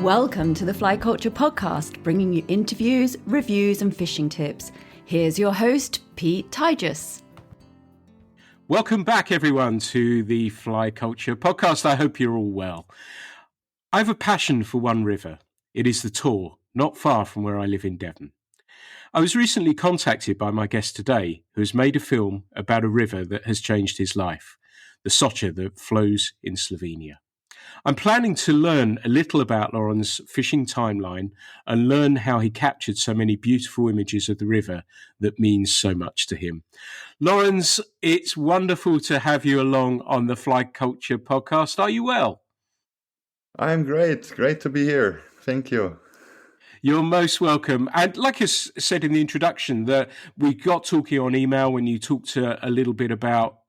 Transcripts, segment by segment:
Welcome to the Fly Culture Podcast, bringing you interviews, reviews and fishing tips. Here's your host, Pete Tigus. Welcome back, everyone, to the Fly Culture Podcast. I hope you're all well. I have a passion for one river. It is the Tor, not far from where I live in Devon. I was recently contacted by my guest today, who has made a film about a river that has changed his life, the Soca that flows in Slovenia. I'm planning to learn a little about Lauren's fishing timeline and learn how he captured so many beautiful images of the river that means so much to him. Lawrence, it's wonderful to have you along on the Fly Culture Podcast. Are you well? I'm great. Great to be here. Thank you. You're most welcome. And like I said in the introduction, that we got talking on email when you talked a little bit about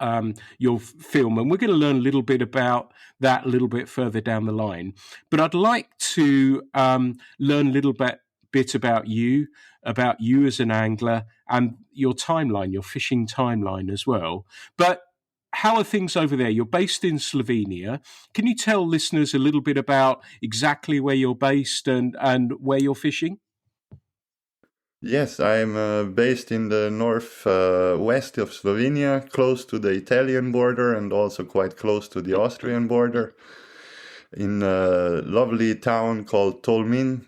your film, and we're going to learn a little bit about that a little bit further down the line. But I'd like to learn a little bit about you as an angler and your timeline, your fishing timeline as well. But how are things over there? You're based in Slovenia. Can you tell listeners a little bit about exactly where you're based and where you're fishing? Yes, I'm based in the northwest of Slovenia, close to the Italian border and also quite close to the Austrian border, in a lovely town called Tolmin.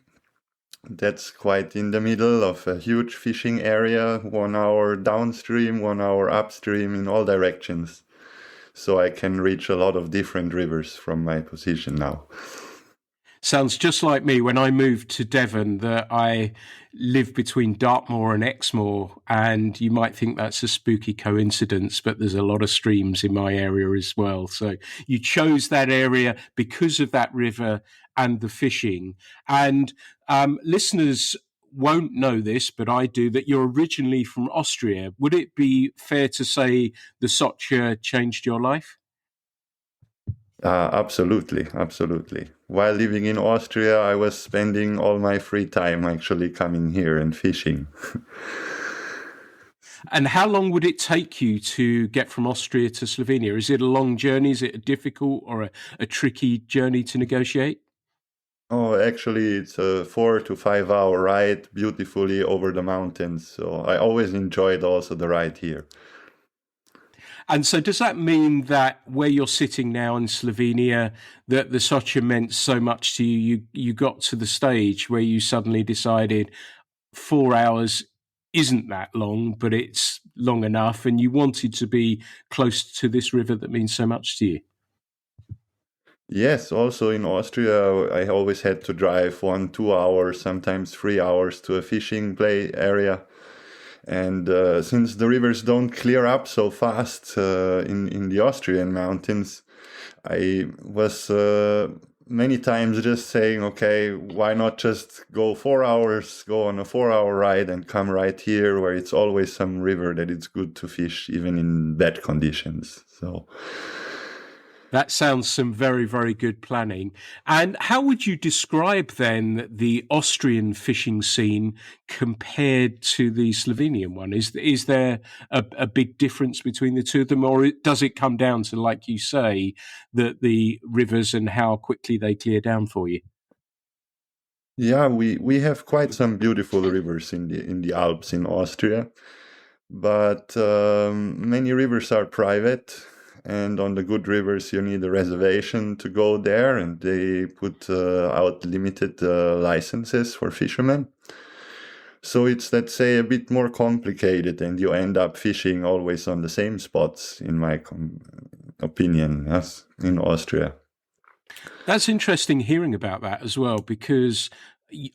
That's quite in the middle of a huge fishing area, 1 hour downstream, 1 hour upstream in all directions. So I can reach a lot of different rivers from my position now. Sounds just like me. When I moved to Devon, that I live between Dartmoor and Exmoor, and you might think that's a spooky coincidence, but there's a lot of streams in my area as well. So you chose that area because of that river and the fishing. And listeners won't know this, but I do, that you're originally from Austria. Would it be fair to say the Soca changed your life? Absolutely. While living in Austria, I was spending all my free time actually coming here and fishing. And how long would it take you to get from Austria to Slovenia? Is it a long journey? Is it a difficult or a tricky journey to negotiate? Oh, actually, it's a 4 to 5 hour ride beautifully over the mountains. So I always enjoyed also the ride here. And so does that mean that where you're sitting now in Slovenia, that the Soca meant so much to you, you got to the stage where you suddenly decided 4 hours isn't that long, but it's long enough, and you wanted to be close to this river that means so much to you? Yes, also in Austria, I always had to drive 1-2 hours, sometimes 3 hours to a fishing play area. And since the rivers don't clear up so fast in the Austrian mountains, I was many times just saying, okay, why not just go 4 hours, go on a 4-hour ride and come right here where it's always some river that it's good to fish, even in bad conditions. So that sounds some very, very good planning. And how would you describe then the Austrian fishing scene compared to the Slovenian one? Is there a big difference between the two of them, or does it come down to, like you say, the rivers and how quickly they clear down for you? Yeah, we have quite some beautiful rivers in the Alps in Austria, but many rivers are private. And on the good rivers, you need a reservation to go there, and they put out limited licenses for fishermen. So it's, let's say, a bit more complicated, and you end up fishing always on the same spots, in my opinion, yes, in Austria. That's interesting hearing about that as well, because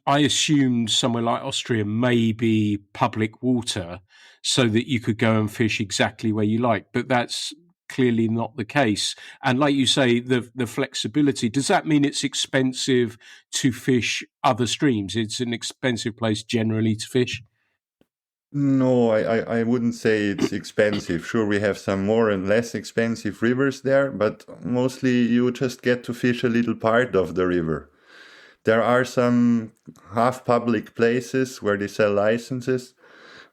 I assumed somewhere like Austria may be public water so that you could go and fish exactly where you like, but that's clearly not the case. And like you say, the flexibility, does that mean it's expensive to fish other streams? It's an expensive place generally to fish? No, I wouldn't say it's expensive. Sure, we have some more and less expensive rivers there, but mostly you just get to fish a little part of the river. There are some half-public places where they sell licenses,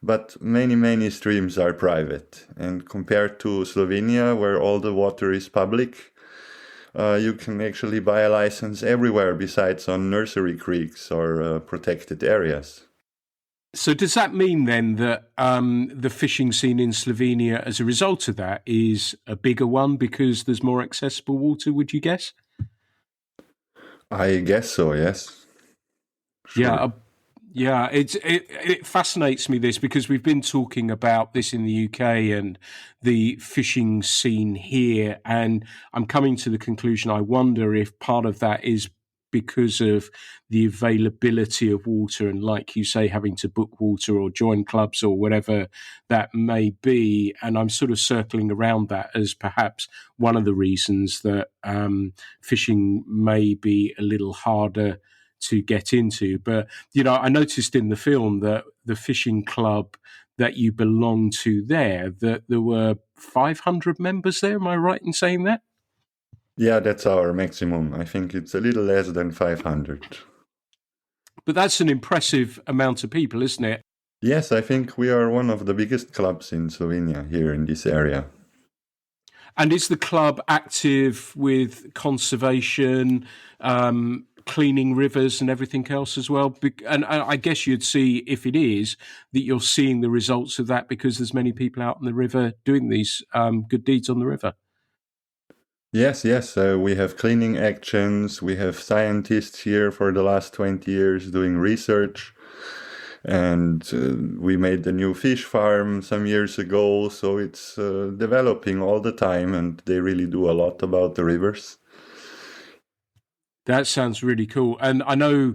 but many streams are private. And compared to Slovenia, where all the water is public, you can actually buy a license everywhere besides on nursery creeks or protected areas. So does that mean then that the fishing scene in Slovenia, as a result of that, is a bigger one because there's more accessible water, would you guess? I guess so, yes. Sure. Yeah, it fascinates me this because we've been talking about this in the UK and the fishing scene here, and I'm coming to the conclusion I wonder if part of that is because of the availability of water and, like you say, having to book water or join clubs or whatever that may be. And I'm sort of circling around that as perhaps one of the reasons that fishing may be a little harder to get into. But, I noticed in the film that the fishing club that you belong to that there were 500 members there. Am I right in saying that? Yeah, that's our maximum. I think it's a little less than 500. But that's an impressive amount of people, isn't it? Yes, I think we are one of the biggest clubs in Slovenia here in this area. And is the club active with conservation, cleaning rivers and everything else as well? And I guess you'd see, if it is, that you're seeing the results of that because there's many people out on the river doing these good deeds on the river. Yes. We have cleaning actions. We have scientists here for the last 20 years doing research. And we made the new fish farm some years ago. So it's developing all the time, and they really do a lot about the rivers. That sounds really cool. And I know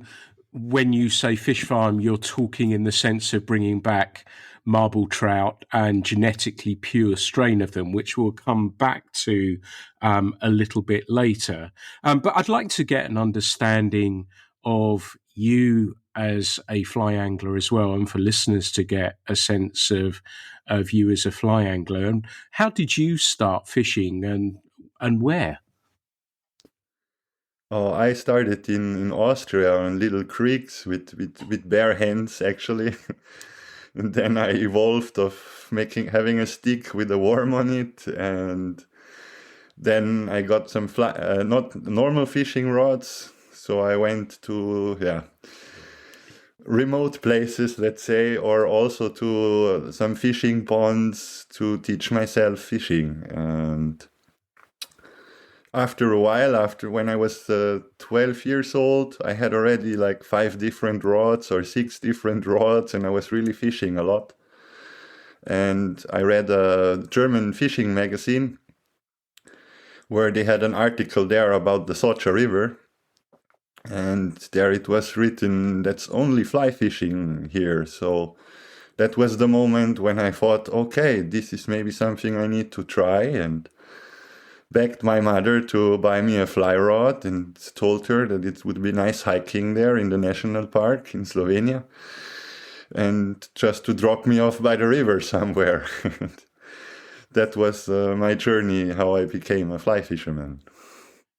when you say fish farm, you're talking in the sense of bringing back marble trout and genetically pure strain of them, which we'll come back to a little bit later. But I'd like to get an understanding of you as a fly angler as well, and for listeners to get a sense of you as a fly angler. And how did you start fishing and where? Oh, I started in Austria on little creeks with bare hands, actually. And then I evolved of having a stick with a worm on it, and then I got some not normal fishing rods. So I went to remote places, let's say, or also to some fishing ponds to teach myself fishing. And after a while, when I was 12 years old, I had already like 5 different rods or 6 different rods, and I was really fishing a lot. And I read a German fishing magazine where they had an article there about the Soca River. And there it was written that's only fly fishing here. So that was the moment when I thought, okay, this is maybe something I need to try, and begged my mother to buy me a fly rod and told her that it would be nice hiking there in the national park in Slovenia and just to drop me off by the river somewhere. That was my journey, how I became a fly fisherman.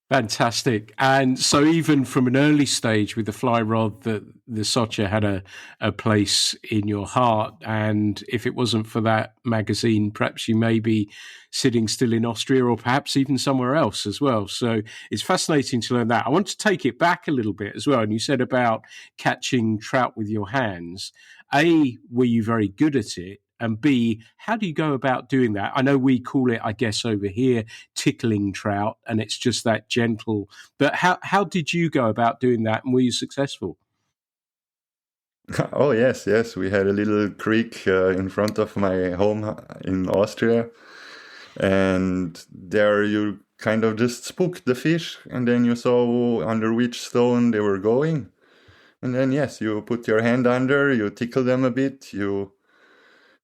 Fantastic. And so even from an early stage with the fly rod, the Soca had a place in your heart. And if it wasn't for that magazine, perhaps you may be sitting still in Austria or perhaps even somewhere else as well. So it's fascinating to learn that. I want to take it back a little bit as well. And you said about catching trout with your hands. A, were you very good at it? And B, how do you go about doing that? I know we call it, I guess, over here, tickling trout, and it's just that gentle. But how did you go about doing that, and were you successful? Oh, yes. We had a little creek in front of my home in Austria. And there you kind of just spooked the fish, and then you saw under which stone they were going. And then, yes, you put your hand under, you tickle them a bit, you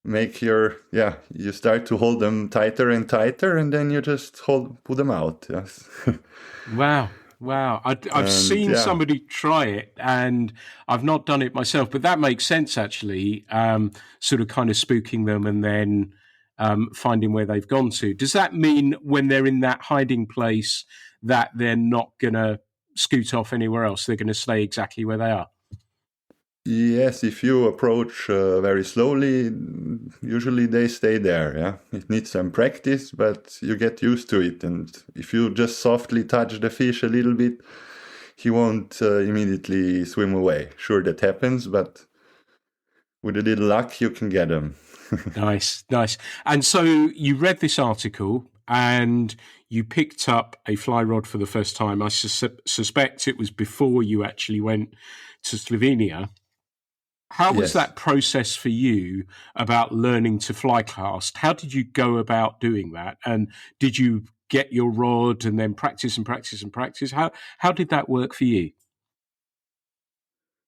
you start to hold them tighter and tighter, and then you just pull them out. Yes. Wow. I've seen somebody try it, and I've not done it myself, but that makes sense actually, sort of kind of spooking them and then finding where they've gone to. Does that mean when they're in that hiding place that they're not going to scoot off anywhere else? They're going to stay exactly where they are? Yes, if you approach very slowly, usually they stay there. Yeah, it needs some practice, but you get used to it. And if you just softly touch the fish a little bit, he won't immediately swim away. Sure, that happens, but with a little luck, you can get him. Nice, nice. And so you read this article and you picked up a fly rod for the first time. I suspect it was before you actually went to Slovenia. How was Yes. that process for you about learning to fly cast? How did you go about doing that? And did you get your rod and then practice and practice and practice? How did that work for you?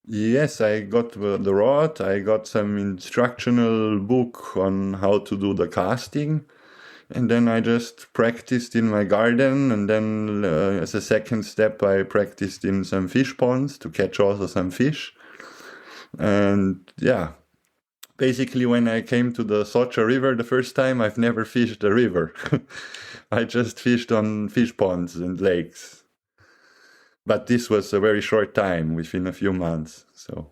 Yes, I got the rod. I got some instructional book on how to do the casting. And then I just practiced in my garden. And then as a second step, I practiced in some fish ponds to catch also some fish. And yeah, basically when I came to the Soca River the first time, I've never fished the river. I just fished on fish ponds and lakes. But this was a very short time, within a few months. So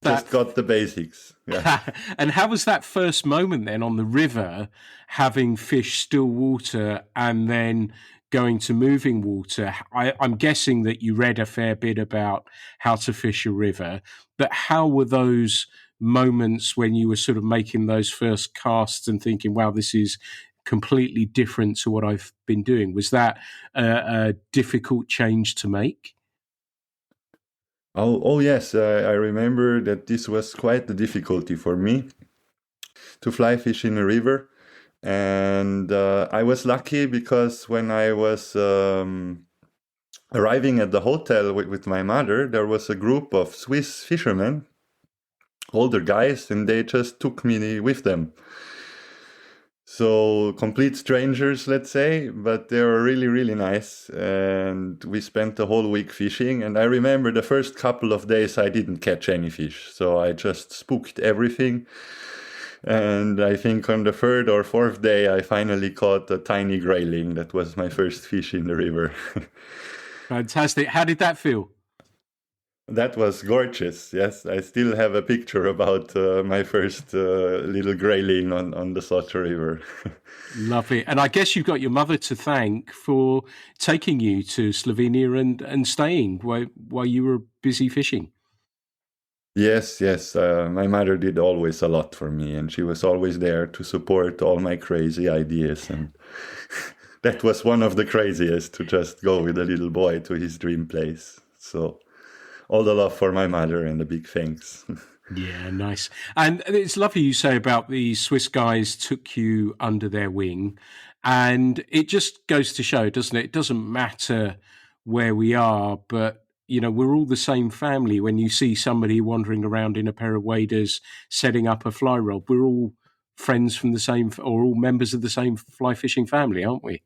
just got the basics. Yeah. And how was that first moment then on the river, having fish still water and then going to moving water? I'm guessing that you read a fair bit about how to fish a river, but how were those moments when you were sort of making those first casts and thinking, wow, this is completely different to what I've been doing? Was that a difficult change to make? Oh yes, I remember that this was quite a difficulty for me to fly fish in a river. And I was lucky because when I was arriving at the hotel with my mother, there was a group of Swiss fishermen, older guys, and they just took me with them. So complete strangers, let's say, but they were really, really nice. And we spent the whole week fishing. And I remember the first couple of days I didn't catch any fish. So I just spooked everything. And I think on the third or fourth day, I finally caught a tiny grayling. That was my first fish in the river. Fantastic. How did that feel? That was gorgeous. Yes, I still have a picture about my first little grayling on the Soca River. Lovely. And I guess you've got your mother to thank for taking you to Slovenia and staying while you were busy fishing. Yes. My mother did always a lot for me, and she was always there to support all my crazy ideas. And that was one of the craziest, to just go with a little boy to his dream place. So all the love for my mother and a big thanks. Yeah, nice. And it's lovely you say about the Swiss guys took you under their wing. And it just goes to show, doesn't it? It doesn't matter where we are, but we're all the same family. When you see somebody wandering around in a pair of waders setting up a fly rod, we're all friends from the same, or all members of the same fly fishing family, aren't we?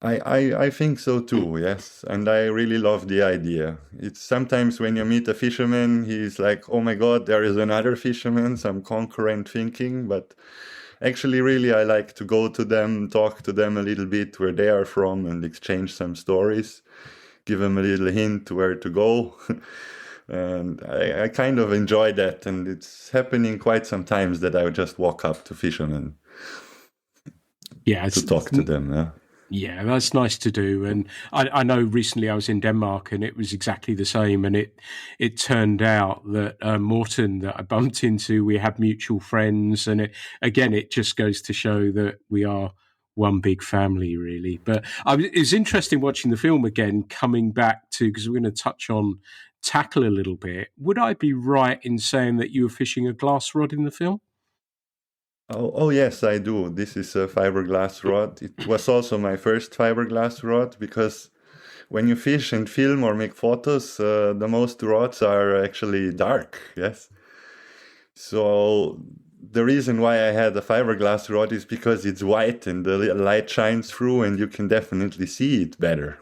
I think so too, yes. And I really love the idea. It's sometimes when you meet a fisherman, he's like, oh my God, there is another fisherman, some concurrent thinking. But actually, really, I like to go to them, talk to them a little bit where they are from and exchange some stories, give them a little hint where to go. And I kind of enjoy that. And it's happening quite sometimes that I would just walk up to fishermen to talk to them. Yeah. Yeah, that's nice to do. And I know recently I was in Denmark and it was exactly the same. And it turned out that Morten, that I bumped into, we had mutual friends. And it just goes to show that we are one big family, really. But it's interesting watching the film again, coming back to, because we're going to touch on tackle a little bit. Would I be right in saying that you were fishing a glass rod in the film? Oh yes, I do. This is a fiberglass rod. It was also my first fiberglass rod because when you fish and film or make photos, the most rods are actually dark. Yes. So the reason why I had a fiberglass rod is because it's white and the light shines through and you can definitely see it better.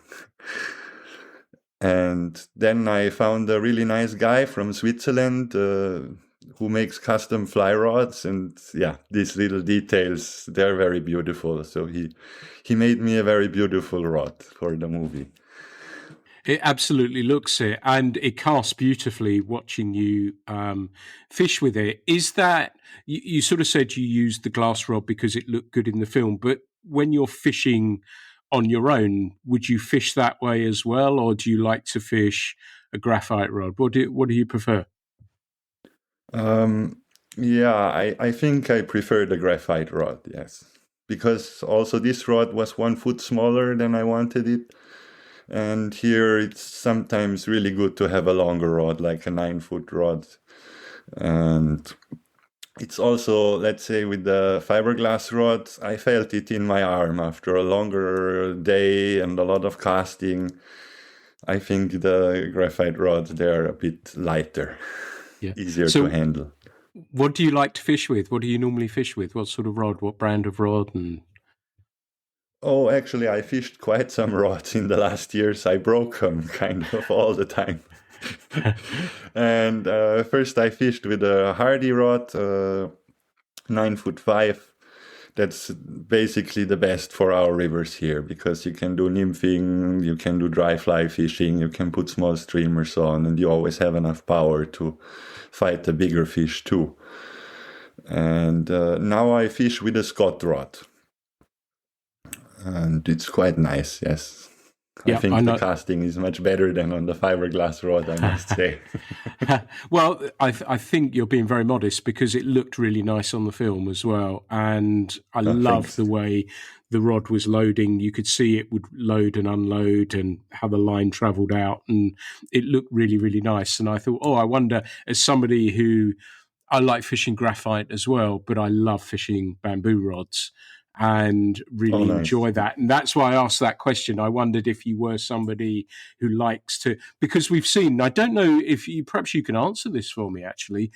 And then I found a really nice guy from Switzerland who makes custom fly rods, and yeah, these little details, they're very beautiful. So he made me a very beautiful rod for the movie. It absolutely looks it, and it casts beautifully watching you fish with it. Is that you sort of said you used the glass rod because it looked good in the film, but when you're fishing on your own, would you fish that way as well, or do you like to fish a graphite rod? What do you prefer? Um, yeah, I think I prefer the graphite rod, yes. Because also this rod was 1 foot smaller than I wanted it. And here it's sometimes really good to have a longer rod, like a 9 foot rod. And it's also, let's say, with the fiberglass rod, I felt it in my arm after a longer day and a lot of casting. I think the graphite rods, they're a bit lighter, Yeah. easier So, to handle. what do you like to fish with? What do you normally fish with? What sort of rod? What brand of rod? And Oh, actually, I fished quite some rods in the last years. I broke them kind of all the time. And first I fished with a hardy rod, 9 foot 5. That's basically the best for our rivers here because you can do nymphing, you can do dry fly fishing, you can put small streamers on, and you always have enough power to fight the bigger fish too. And now I fish with a Scott rod. And it's quite nice, yes. yeah, I think the casting is much better than on the fiberglass rod, I must say. Well, I think you're being very modest because it looked really nice on the film as well. And I love Thanks. the way the rod was loading. You could see it would load and unload and how the line traveled out. And it looked really, really nice. And I thought, oh, I wonder, as somebody who I like fishing graphite as well, but I love fishing bamboo rods and really Oh, nice. enjoy that. And that's why I asked that question. I wondered if you were somebody who likes to, because we've seen, I don't know if you, perhaps you can answer this for me actually,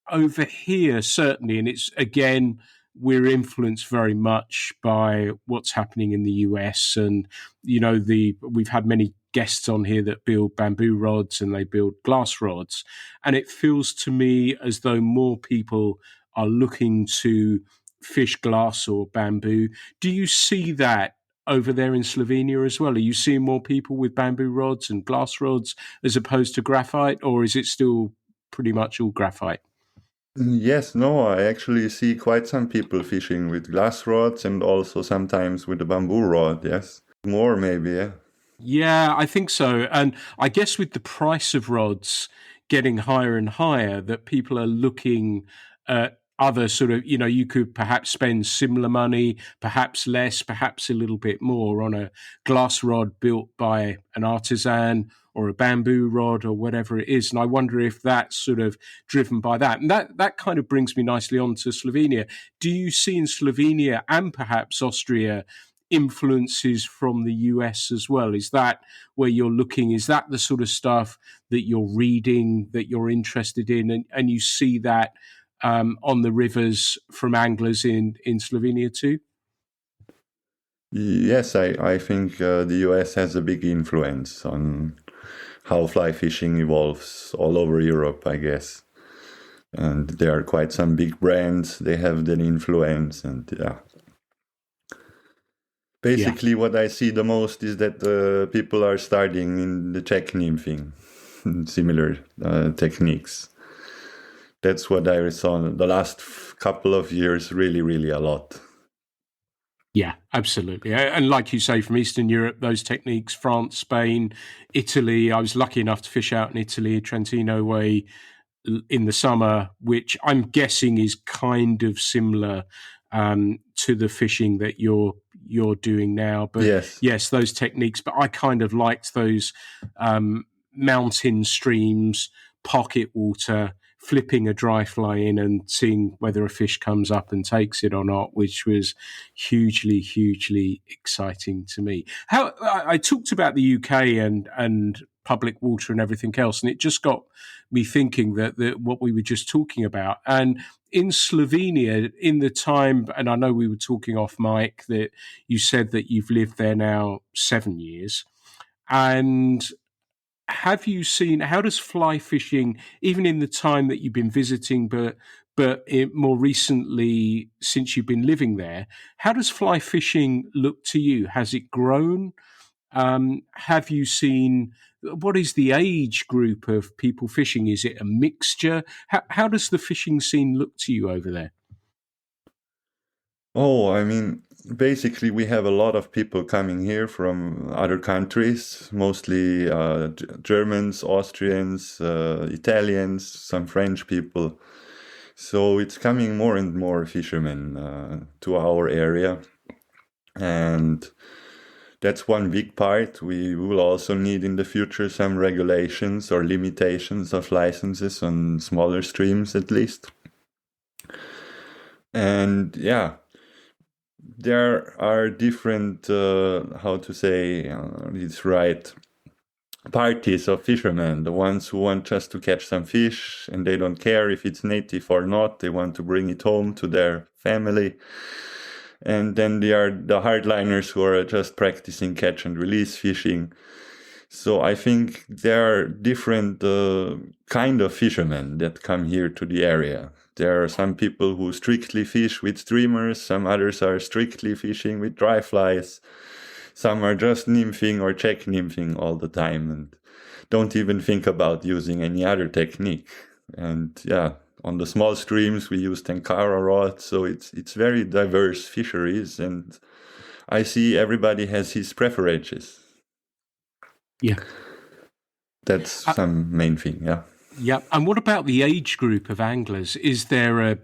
over here, certainly, and it's again, we're influenced very much by what's happening in the US. And, we've had many guests on here that build bamboo rods and they build glass rods. And it feels to me as though more people are looking to fish glass or bamboo. Do you see that over there in Slovenia as well? Are you seeing more people with bamboo rods and glass rods as opposed to graphite, or is it still pretty much all graphite? Yes, no, I actually see quite some people fishing with glass rods and also sometimes with a bamboo rod, yes. More maybe, yeah. Yeah, I think so. And I guess with the price of rods getting higher and higher, that people are looking at other sort of, you could perhaps spend similar money, perhaps less, perhaps a little bit more on a glass rod built by an artisan or a bamboo rod or whatever it is. And I wonder if that's sort of driven by that. And that kind of brings me nicely on to Slovenia. Do you see in Slovenia and perhaps Austria influences from the US as well? Is that where you're looking? Is that the sort of stuff that you're reading, that you're interested in, and you see that on the rivers from anglers in Slovenia too? Yes, I think the US has a big influence on how fly fishing evolves all over Europe, I guess. And there are quite some big brands, they have that influence, and yeah. Basically, what I see the most is that people are starting in the Czech nymphing, similar techniques. That's what I saw in the last couple of years, really, really a lot. Yeah, absolutely. And like you say, from Eastern Europe, those techniques, France, Spain, Italy. I was lucky enough to fish out in Italy, Trentino way, in the summer, which I'm guessing is kind of similar to the fishing that you're doing now. But yes, those techniques. But I kind of liked those mountain streams, pocket water, flipping a dry fly in and seeing whether a fish comes up and takes it or not, which was hugely, hugely exciting to me. How I talked about the UK and public water and everything else, and it just got me thinking that what we were just talking about. And in Slovenia, in the time, and I know we were talking off mic, that you said that you've lived there now 7 years. And have you seen, how does fly fishing, even in the time that you've been visiting, but more recently since you've been living there, how does fly fishing look to you? Has it grown? Have you seen what is the age group of people fishing? Is it a mixture? How does the fishing scene look to you over there? Oh, I mean, basically, we have a lot of people coming here from other countries, mostly Germans, Austrians, Italians, some French people. So it's coming more and more fishermen to our area. And that's one big part. We will also need in the future some regulations or limitations of licenses on smaller streams at least. And yeah, there are different, how to say, it's right, parties of fishermen. The ones who want just to catch some fish and they don't care if it's native or not. They want to bring it home to their family. And then there are the hardliners who are just practicing catch and release fishing. So I think there are different kind of fishermen that come here to the area. There are some people who strictly fish with streamers. Some others are strictly fishing with dry flies. Some are just nymphing or check nymphing all the time and don't even think about using any other technique. And yeah, on the small streams we use tenkara rods, so it's very diverse fisheries, and I see everybody has his preferences. Yeah, that's some main thing. Yeah. Yeah, and what about the age group of anglers? Is there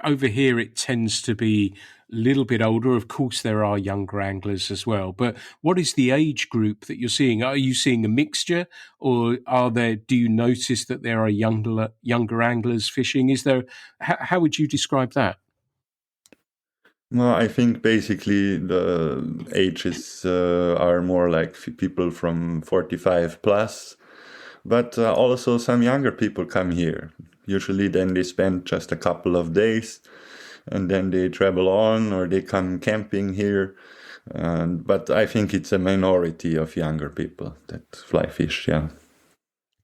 over here it tends to be a little bit older. Of course, there are younger anglers as well. But what is the age group that you're seeing? Are you seeing a mixture, or do you notice that there are younger anglers fishing? How would you describe that? Well, I think basically the ages are more like people from 45 plus. But also some younger people come here. Usually then they spend just a couple of days and then they travel on or they come camping here. But I think it's a minority of younger people that fly fish, yeah.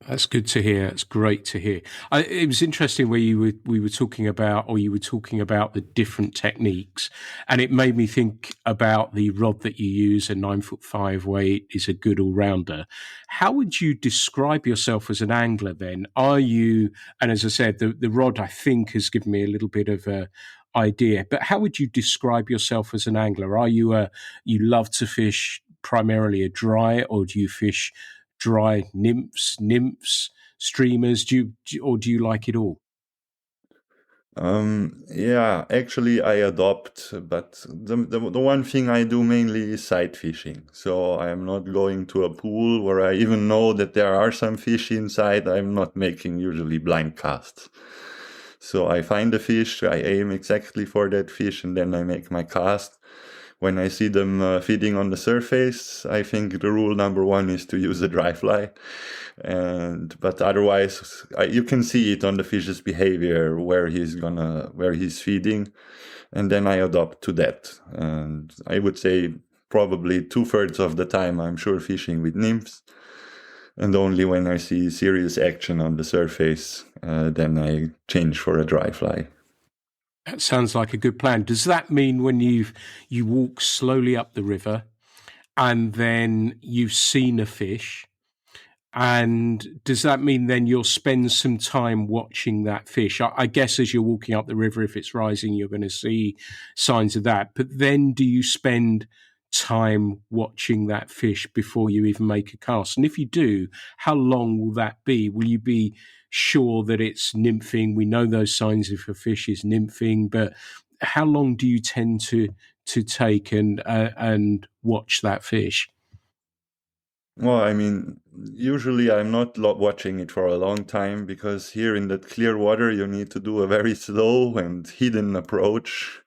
That's good to hear. It's great to hear. It was interesting where you were talking about the different techniques, and it made me think about the rod that you use. A 9'5" weight is a good all rounder. How would you describe yourself as an angler? Then are you? And as I said, the rod I think has given me a little bit of a idea. But how would you describe yourself as an angler? Are you you love to fish primarily a dry, or do you fish dry nymphs, streamers? Do you like it all? Yeah, actually I adopt, but the one thing I do mainly is sight fishing. So I'm not going to a pool where I even know that there are some fish inside. I'm not making usually blind casts. So I find a fish, I aim exactly for that fish, and then I make my cast. When I see them feeding on the surface, I think the rule number one is to use a dry fly. But otherwise, you can see it on the fish's behavior where he's feeding, and then I adopt to that. And I would say probably 2/3 of the time I'm sure fishing with nymphs, and only when I see serious action on the surface, then I change for a dry fly. That sounds like a good plan. Does that mean when you walk slowly up the river and then you've seen a fish, and does that mean then you'll spend some time watching that fish? I guess as you're walking up the river, if it's rising, you're going to see signs of that. But then do you spend time watching that fish before you even make a cast? And if you do, how long will that be? Will you be sure that it's nymphing? We know those signs if a fish is nymphing, but how long do you tend to take and watch that fish? Well, I mean, usually I'm not watching it for a long time, because here in that clear water you need to do a very slow and hidden approach.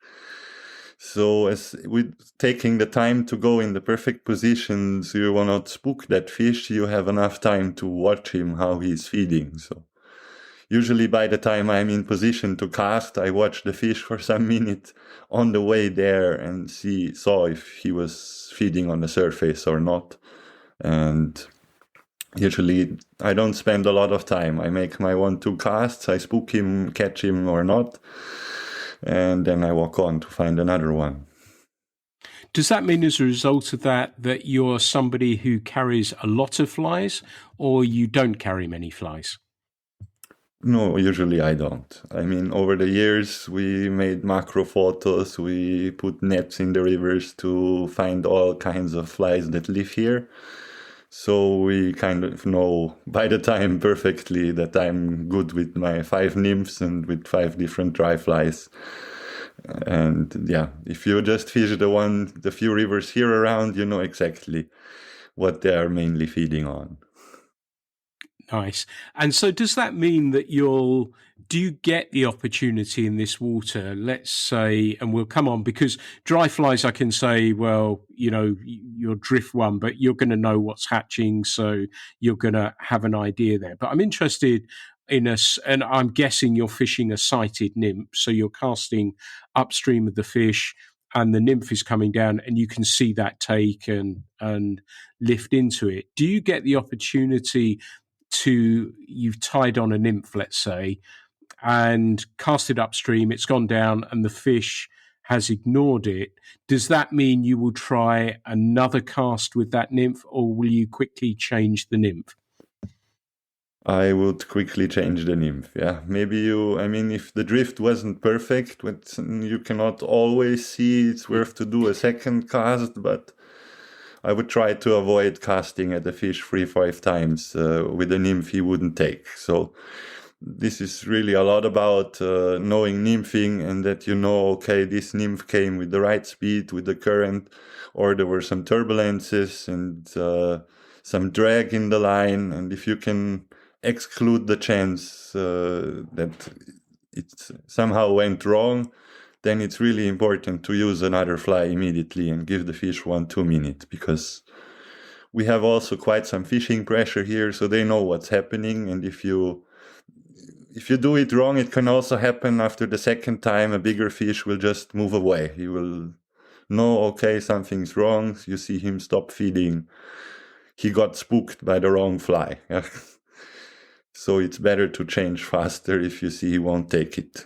So as with taking the time to go in the perfect position, so you will not spook that fish, you have enough time to watch him how he's feeding. So usually by the time I'm in position to cast, I watch the fish for some minute on the way there and saw if he was feeding on the surface or not. And usually I don't spend a lot of time. I make my 1-2 casts, I spook him, catch him or not, and then I walk on to find another one. Does that mean as a result of that you're somebody who carries a lot of flies, or you don't carry many flies? No, usually I don't. I mean, over the years, we made macro photos. We put nets in the rivers to find all kinds of flies that live here. So we kind of know by the time perfectly that I'm good with my 5 nymphs and with 5 different dry flies. And yeah, if you just fish the few rivers here around, you know exactly what they are mainly feeding on. Nice. And so does that mean that do you get the opportunity in this water, let's say, and we'll come on, because dry flies, I can say, well, you'll drift one, but you're going to know what's hatching. So you're going to have an idea there. But I'm interested and I'm guessing you're fishing a sighted nymph. So you're casting upstream of the fish and the nymph is coming down and you can see that take and lift into it. Do you get the opportunity you've tied on a nymph, let's say, and cast it upstream, it's gone down and the fish has ignored it? Does that mean you will try another cast with that nymph, or will you quickly change the nymph? I would quickly change the nymph. Yeah, maybe if the drift wasn't perfect, you cannot always see it's worth to do a second cast, but I would try to avoid casting at the fish 3-5 times with a nymph he wouldn't take. So this is really a lot about knowing nymphing, and that okay, this nymph came with the right speed, with the current, or there were some turbulences and some drag in the line. And if you can exclude the chance that it somehow went wrong, then it's really important to use another fly immediately and give the fish 1-2 minutes, because we have also quite some fishing pressure here, so they know what's happening. And if you do it wrong, it can also happen after the second time. A bigger fish will just move away. He will know, okay, something's wrong. You see him stop feeding. He got spooked by the wrong fly. So it's better to change faster if you see he won't take it.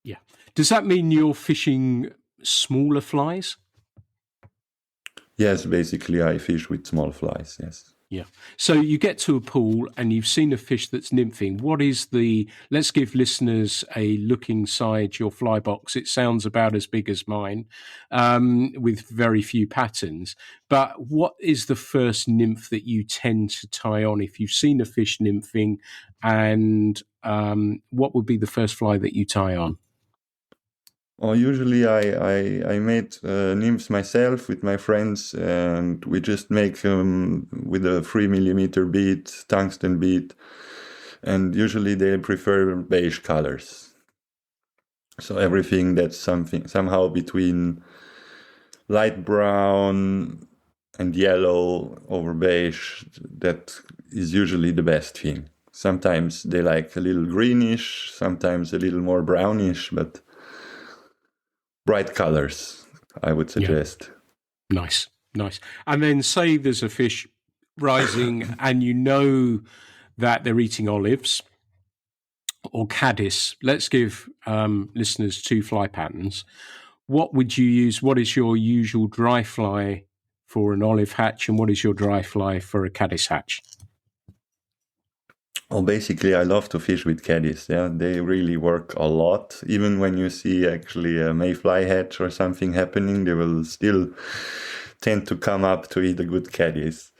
Yeah. Does that mean you're fishing smaller flies? Yes, basically I fish with small flies, yes. Yeah. So you get to a pool and you've seen a fish that's nymphing. Let's give listeners a look inside your fly box. It sounds about as big as mine, with very few patterns. But what is the first nymph that you tend to tie on if you've seen a fish nymphing, and what would be the first fly that you tie on? Well, usually I made nymphs myself with my friends, and we just make them with a 3mm bead, tungsten bead, and usually they prefer beige colors. So everything that's somehow between light brown and yellow over beige, that is usually the best thing. Sometimes they like a little greenish, sometimes a little more brownish, but bright colors, I would suggest. Yeah. Nice. And then say there's a fish rising and you know that they're eating olives or caddis. Let's give listeners 2 fly patterns. What would you use? What is your usual dry fly for an olive hatch, and what is your dry fly for a caddis hatch? Well, basically, I love to fish with caddies. Yeah, they really work a lot. Even when you see actually a mayfly hatch or something happening, they will still tend to come up to eat a good caddies.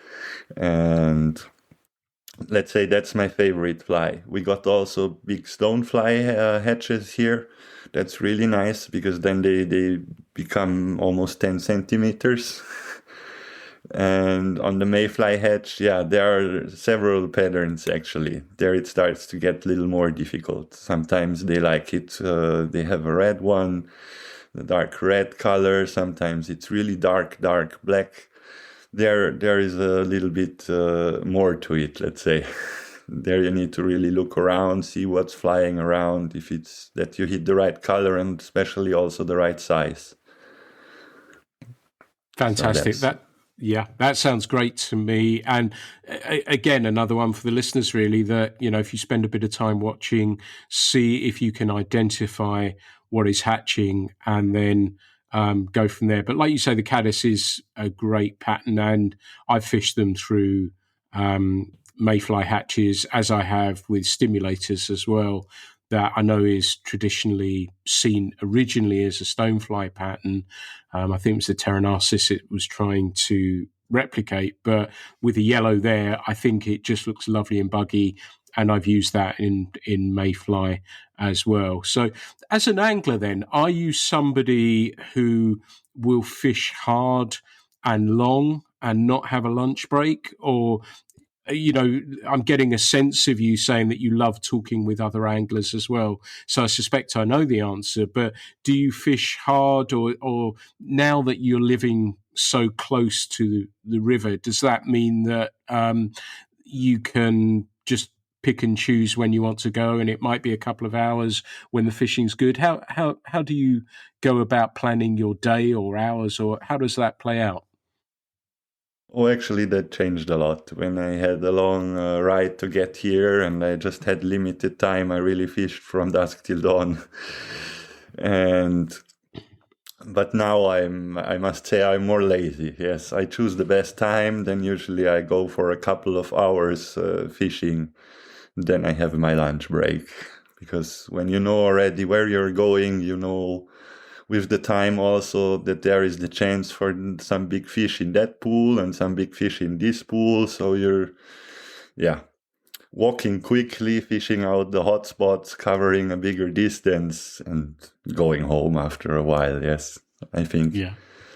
And let's say that's my favorite fly. We got also big stonefly hatches here. That's really nice, because then they become almost 10 centimeters. And on the mayfly hatch, yeah, there are several patterns actually. There it starts to get a little more difficult. Sometimes they like it, they have a red one, the dark red color. Sometimes it's really dark black. There is a little bit more to it, let's say. There you need to really look around, see what's flying around, if it's that you hit the right color, and especially also the right size. Fantastic. So that sounds great to me. And again, another one for the listeners, really, that, if you spend a bit of time watching, see if you can identify what is hatching, and then go from there. But like you say, the caddis is a great pattern, and I've fished them through mayfly hatches, as I have with stimulators as well, that I know is traditionally seen originally as a stonefly pattern. I think it was the Pteronarcis it was trying to replicate, but with the yellow there, I think it just looks lovely and buggy, and I've used that in mayfly as well. So as an angler then, are you somebody who will fish hard and long and not have a lunch break? Or, I'm getting a sense of you saying that you love talking with other anglers as well. So I suspect I know the answer, but do you fish hard, or now that you're living so close to the river, does that mean that you can just pick and choose when you want to go, and it might be a couple of hours when the fishing's good? How do you go about planning your day or hours, or how does that play out? Oh, actually, that changed a lot. When I had a long ride to get here and I just had limited time, I really fished from dusk till dawn. But now I must say I'm more lazy. Yes, I choose the best time. Then usually I go for a couple of hours fishing. Then I have my lunch break. Because when you know already where you're going, you know with the time also that there is the chance for some big fish in that pool and some big fish in this pool. So you're, walking quickly, fishing out the hot spots, covering a bigger distance, and going home after a while. Yes, I think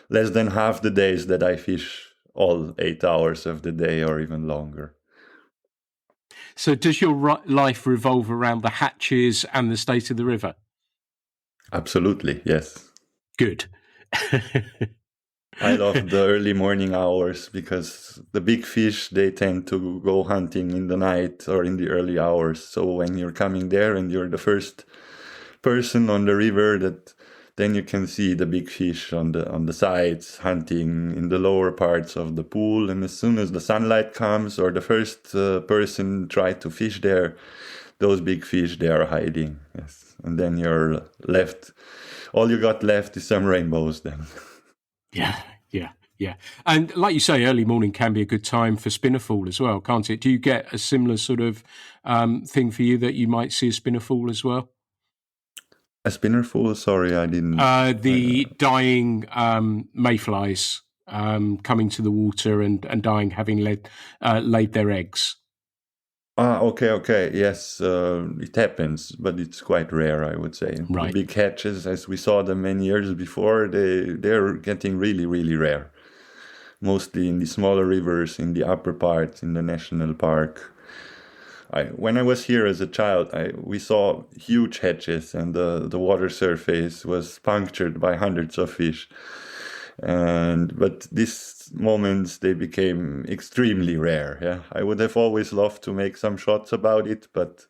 less than half the days that I fish all 8 hours of the day or even longer. So does your life revolve around the hatches and the state of the river? Absolutely, yes. Good. I love the early morning hours because the big fish, they tend to go hunting in the night or in the early hours. So when you're coming there and you're the first person on the river, then you can see the big fish on the sides hunting in the lower parts of the pool. And as soon as the sunlight comes or the first person try to fish there, those big fish, they are hiding. Yes. And then you're left, all you got left is some rainbows then. Yeah. And like you say, early morning can be a good time for spinnerful as well, can't it? Do you get a similar sort of thing for you that you might see a spinnerful as well? A spinnerful? Sorry, I didn't. The dying mayflies coming to the water and dying, having laid their eggs. Okay. Yes, it happens, but it's quite rare, I would say. Right. The big hatches, as we saw them many years before, they're getting really, really rare. Mostly in the smaller rivers, in the upper parts, in the national park. When I was here as a child, we saw huge hatches, and the water surface was punctured by hundreds of fish. But these moments, they became extremely rare. Yeah, I would have always loved to make some shots about it, but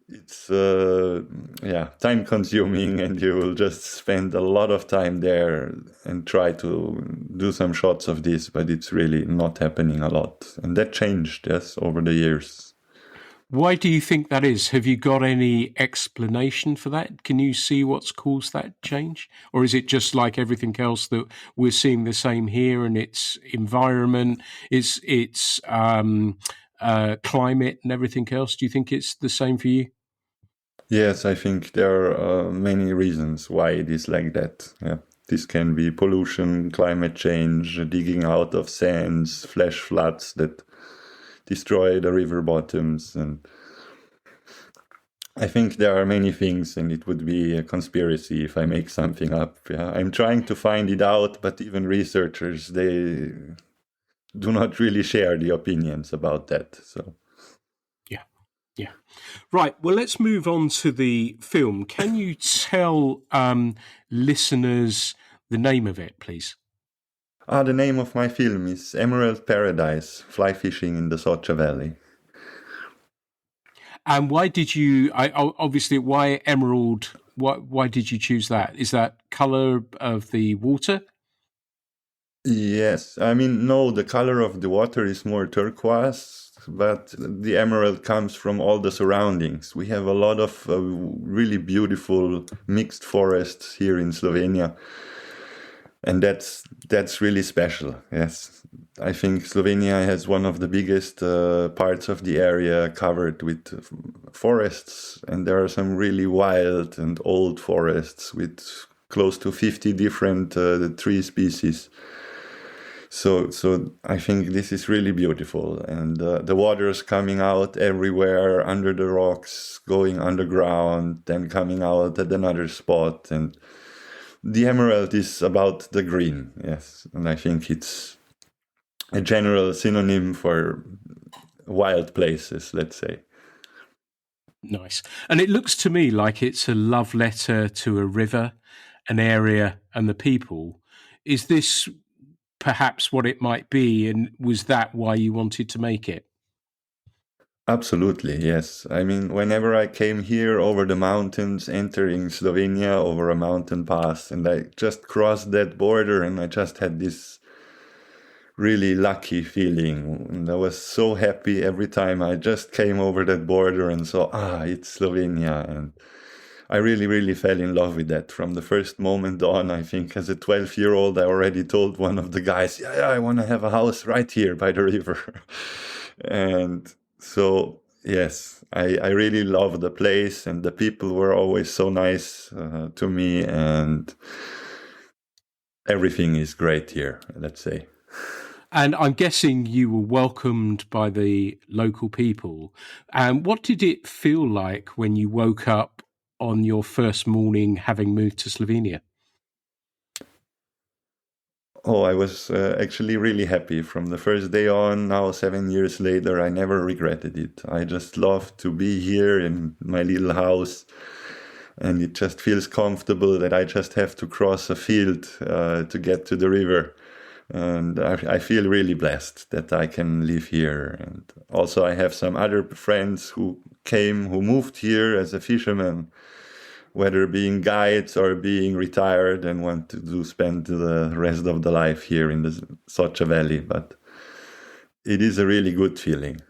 it's time consuming, and you will just spend a lot of time there and try to do some shots of this, but it's really not happening a lot. And that changed, yes, over the years. Why do you think that is? Have you got any explanation for that? Can you see what's caused that change? Or is it just like everything else that we're seeing the same here, and its environment, its climate and everything else? Do you think it's the same for you? Yes, I think there are many reasons why it is like that. Yeah. This can be pollution, climate change, digging out of sands, flash floods that destroy the river bottoms, and I think there are many things, and it would be a conspiracy if I make something up. Yeah, I'm trying to find it out, but even researchers, they do not really share the opinions about that. So yeah. Right. Well, let's move on to the film. Can you tell listeners the name of it, please? The name of my film is Emerald Paradise, Fly Fishing in the Soca Valley. And why did you, obviously, why emerald? Why did you choose that? Is that colour of the water? Yes. I mean, no, the color of the water is more turquoise, but the emerald comes from all the surroundings. We have a lot of really beautiful mixed forests here in Slovenia, and that's really special. Yes, I think Slovenia has one of the biggest parts of the area covered with forests, and there are some really wild and old forests with close to 50 different tree species. So I think this is really beautiful, and the water is coming out everywhere under the rocks, going underground, then coming out at another spot, and the emerald is about the green, yes, and I think it's a general synonym for wild places, let's say. Nice. And it looks to me like it's a love letter to a river, an area, and the people. Is this perhaps what it might be, and was that why you wanted to make it? Absolutely, yes. I mean, whenever I came here over the mountains, entering Slovenia over a mountain pass, and I just crossed that border, and I just had this really lucky feeling. And I was so happy every time I just came over that border and saw, it's Slovenia. And I really, really fell in love with that from the first moment on. I think as a 12-year-old, I already told one of the guys, I want to have a house right here by the river. And so, yes, I really love the place, and the people were always so nice to me, and everything is great here, let's say. And I'm guessing you were welcomed by the local people. And what did it feel like when you woke up on your first morning having moved to Slovenia? Oh, I was actually really happy from the first day on. Now, 7 years later, I never regretted it. I just love to be here in my little house, and it just feels comfortable that I just have to cross a field to get to the river. And I feel really blessed that I can live here. And also I have some other friends who moved here as a fisherman, whether being guides or being retired, and want to spend the rest of the life here in the Soca Valley. But it is a really good feeling.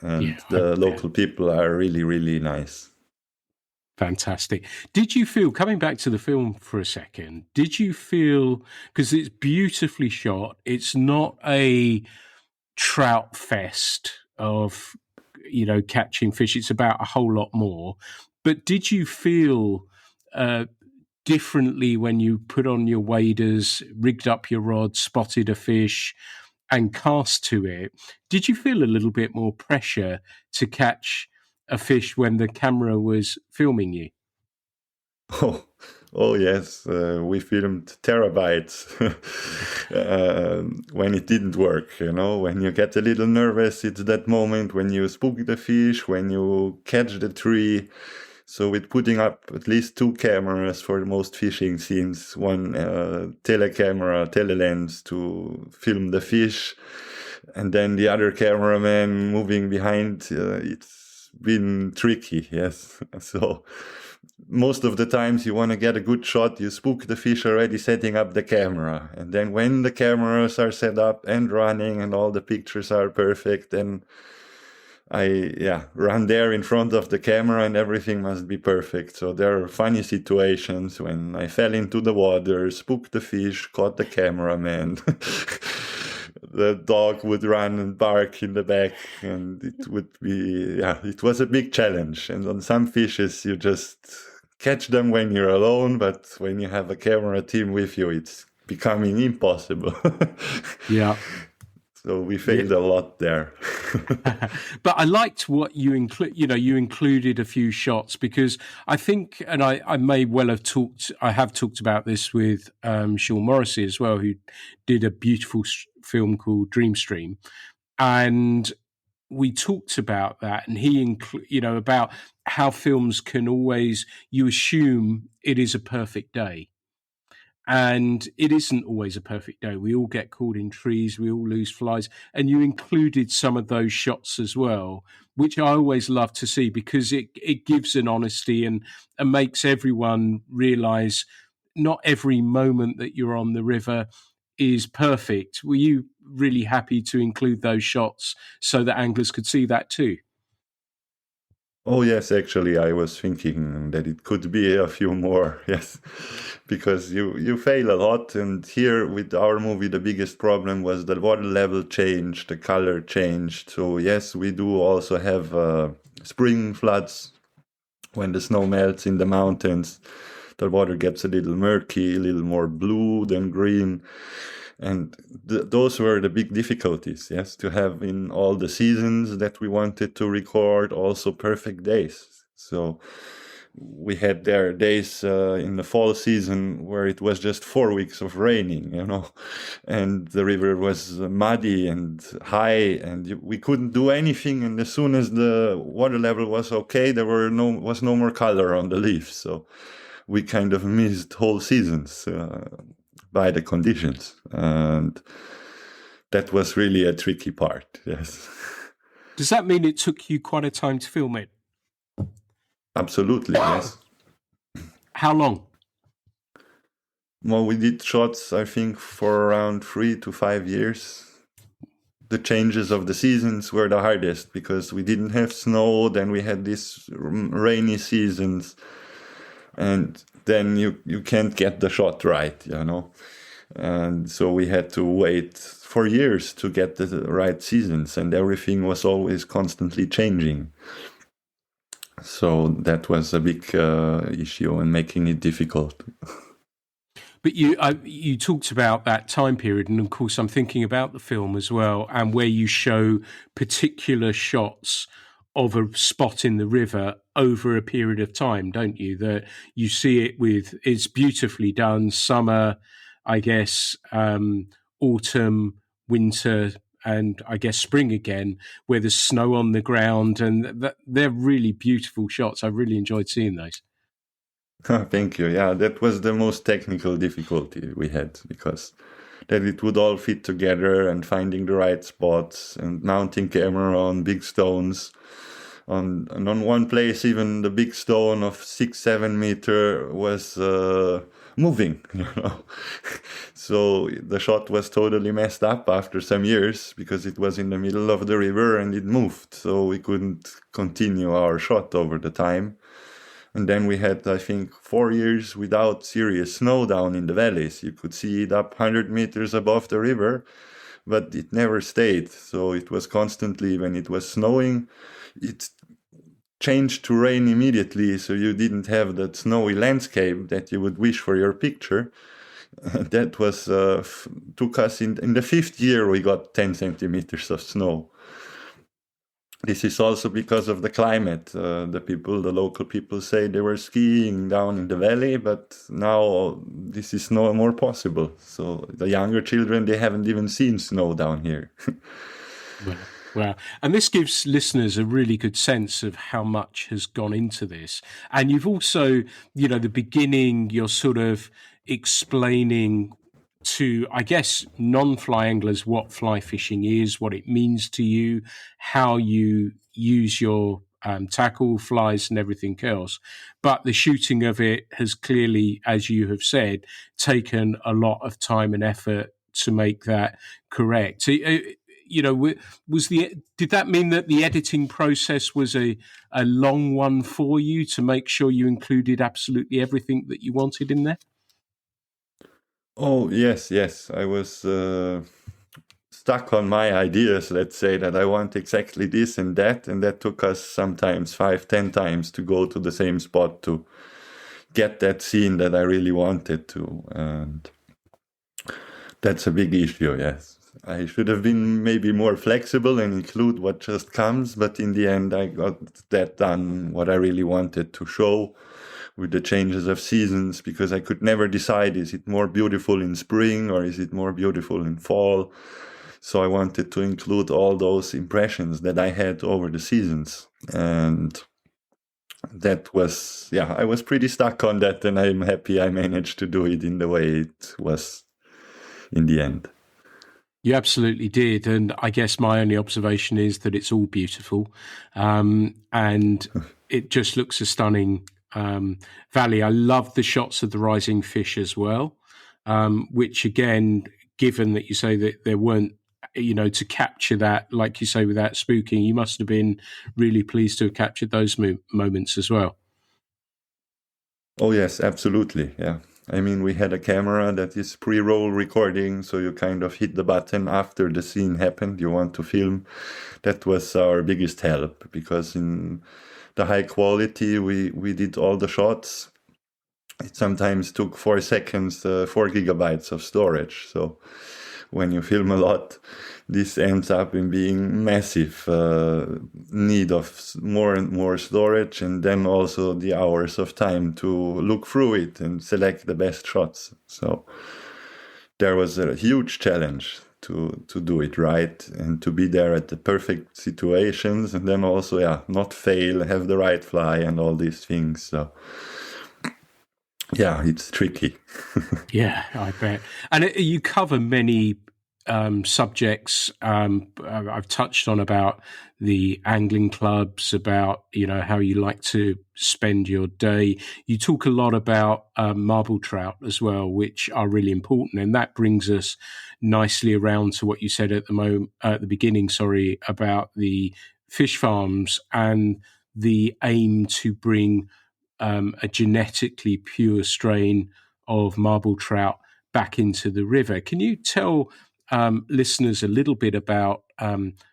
And the local people are really, really nice. Fantastic. Did you feel, coming back to the film for a second, did you feel, because it's beautifully shot, it's not a trout fest of, catching fish, it's about a whole lot more, but did you feel differently when you put on your waders, rigged up your rod, spotted a fish and cast to it? Did you feel a little bit more pressure to catch a fish when the camera was filming you? Oh yes, we filmed terabytes when it didn't work. When you get a little nervous, it's that moment when you spook the fish, when you catch the tree. So with putting up at least 2 cameras for most fishing scenes, one telelens to film the fish, and then the other cameraman moving behind, it's been tricky, yes. So most of the times you want to get a good shot, you spook the fish already setting up the camera. And then when the cameras are set up and running and all the pictures are perfect, then I run there in front of the camera and everything must be perfect. So there are funny situations when I fell into the water, spooked the fish, caught the cameraman. The dog would run and bark in the back, and it would be, it was a big challenge. And on some fishes, you just catch them when you're alone, but when you have a camera team with you, it's becoming impossible. Yeah. So we failed a lot there. But I liked what you include. You included a few shots, because I think, and I may well have talked. I have talked about this with Sean Morrissey as well, who did a beautiful film called Dreamstream, and we talked about that, and he, about how films can always, you assume it is a perfect day. And it isn't always a perfect day. We all get caught in trees. We all lose flies. And you included some of those shots as well, which I always love to see, because it gives an honesty and makes everyone realise not every moment that you're on the river is perfect. Were you really happy to include those shots so that anglers could see that too? Oh, yes, actually, I was thinking that it could be a few more, yes, because you fail a lot. And here with our movie, the biggest problem was the water level changed, the color changed. So, yes, we do also have spring floods when the snow melts in the mountains. The water gets a little murky, a little more blue than green. And those were the big difficulties, yes, to have in all the seasons that we wanted to record also perfect days. So we had there days in the fall season where it was just 4 weeks of raining, and the river was muddy and high, and we couldn't do anything. And as soon as the water level was okay, there was no more color on the leaves. So we kind of missed whole seasons by the conditions, and that was really a tricky part. Yes. Does that mean it took you quite a time to film it? Absolutely, yes. How long? Well, we did shots, I think, for around 3 to 5 years. The changes of the seasons were the hardest because we didn't have snow, then we had these rainy seasons, and then you can't get the shot right, And so we had to wait for years to get the right seasons, and everything was always constantly changing. So that was a big issue and making it difficult. But you talked about that time period, and of course I'm thinking about the film as well, and where you show particular shots of a spot in the river over a period of time, don't you? That you see it it's beautifully done, summer, I guess, autumn, winter, and I guess spring again, where there's snow on the ground, and they're really beautiful shots. I really enjoyed seeing those. Thank you. Yeah, that was the most technical difficulty we had, because that it would all fit together, and finding the right spots and mounting camera on big stones. And on one place, even the big stone of 6-7 meter was moving, So the shot was totally messed up after some years because it was in the middle of the river and it moved. So we couldn't continue our shot over the time. And then we had, I think, 4 years without serious snow down in the valleys. You could see it up 100 meters above the river, but it never stayed. So it was constantly, when it was snowing, it changed to rain immediately, so you didn't have that snowy landscape that you would wish for your picture. That was took us in the 5th year we got 10 centimeters of snow. This is also because of the climate. The local people say they were skiing down in the valley, but now this is no more possible. So the younger children, they haven't even seen snow down here. Wow. And this gives listeners a really good sense of how much has gone into this. And you've also, the beginning, you're sort of explaining to, I guess, non-fly anglers what fly fishing is, what it means to you, how you use your tackle, flies and everything else. But the shooting of it has clearly, as you have said, taken a lot of time and effort to make that correct. So, did that mean that the editing process was a long one for you to make sure you included absolutely everything that you wanted in there? Oh, yes. I was stuck on my ideas, let's say, that I want exactly this and that took us sometimes 5-10 times to go to the same spot to get that scene that I really wanted to. And that's a big issue, yes. I should have been maybe more flexible and include what just comes, but in the end I got that done, what I really wanted to show with the changes of seasons, because I could never decide, is it more beautiful in spring or is it more beautiful in fall? So I wanted to include all those impressions that I had over the seasons. And that was, I was pretty stuck on that, and I'm happy I managed to do it in the way it was in the end. You absolutely did. And I guess my only observation is that it's all beautiful. And it just looks a stunning valley. I love the shots of the rising fish as well, which again given that you say that there weren't, to capture that, like you say, without spooking, you must have been really pleased to have captured those moments as well. Oh, yes, absolutely. Yeah. I mean, we had a camera that is pre-roll recording, so you kind of hit the button after the scene happened. You want to film. That was our biggest help, because in the high quality, we did all the shots. It sometimes took 4 seconds, 4 gigabytes of storage. So when you film a lot, this ends up in being massive need of more and more storage, and then also the hours of time to look through it and select the best shots. So there was a huge challenge to do it right and to be there at the perfect situations, and then also, not fail, have the right fly and all these things. So yeah, it's tricky. Yeah, I bet. And you cover many subjects. I've touched on about the angling clubs, about how you like to spend your day. You talk a lot about marble trout as well, which are really important, and that brings us nicely around to what you said at the beginning. Sorry, about the fish farms and the aim to bring a genetically pure strain of marble trout back into the river. Can you tell listeners a little bit about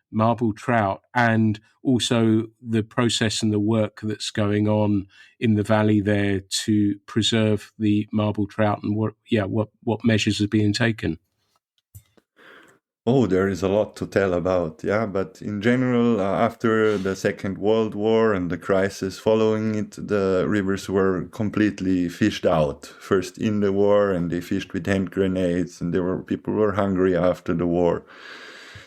marble trout, and also the process and the work that's going on in the valley there to preserve the marble trout, and what measures are being taken? Oh, there is a lot to tell about, yeah. But in general, after the Second World War and the crisis following it, the rivers were completely fished out. First in the war, and they fished with hand grenades, and people were hungry after the war.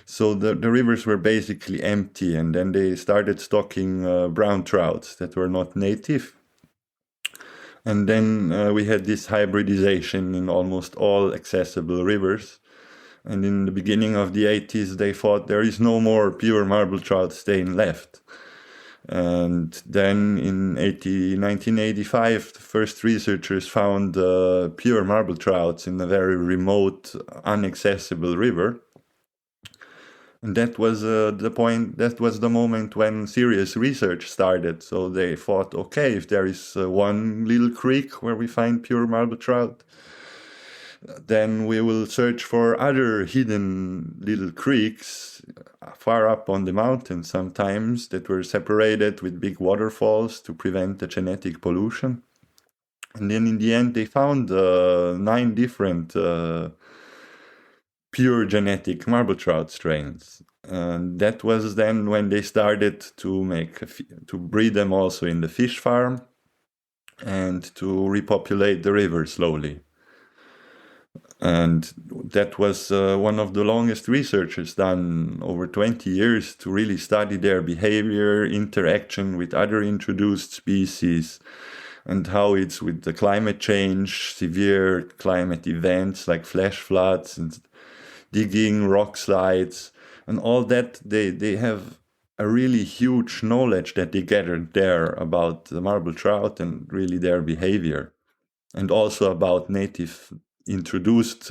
So the rivers were basically empty, and then they started stocking brown trouts that were not native. And then we had this hybridization in almost all accessible rivers. And in the beginning of the 80s, they thought there is no more pure marble trout stain left. And then in 1985, the first researchers found pure marble trouts in a very remote, inaccessible river. And that was the moment when serious research started. So they thought, okay, if there is one little creek where we find pure marble trout, then we will search for other hidden little creeks far up on the mountain sometimes, that were separated with big waterfalls to prevent the genetic pollution. And then in the end, they found 9 different pure genetic marble trout strains. And that was then when they started to breed them also in the fish farm and to repopulate the river slowly. And that was one of the longest researches done, over 20 years, to really study their behavior, interaction with other introduced species, and how it's with the climate change, severe climate events like flash floods and digging, rock slides, and all that. They have a really huge knowledge that they gathered there about the marble trout and really their behavior, and also about native introduced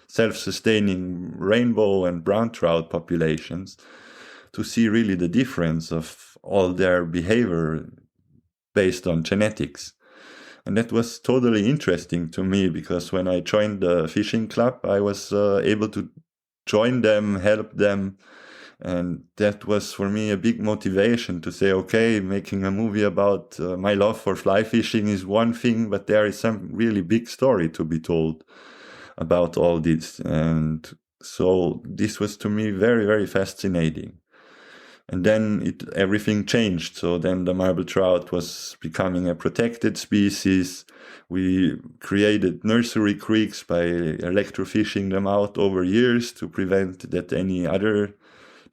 self-sustaining rainbow and brown trout populations, to see really the difference of all their behavior based on genetics. And that was totally interesting to me, because when I joined the fishing club, I was able to join them, help them. And that was for me a big motivation to say, okay, making a movie about my love for fly fishing is one thing, but there is some really big story to be told about all this. And so this was to me very, very fascinating. And then everything changed. So then the marble trout was becoming a protected species. We created nursery creeks by electrofishing them out over years to prevent that any other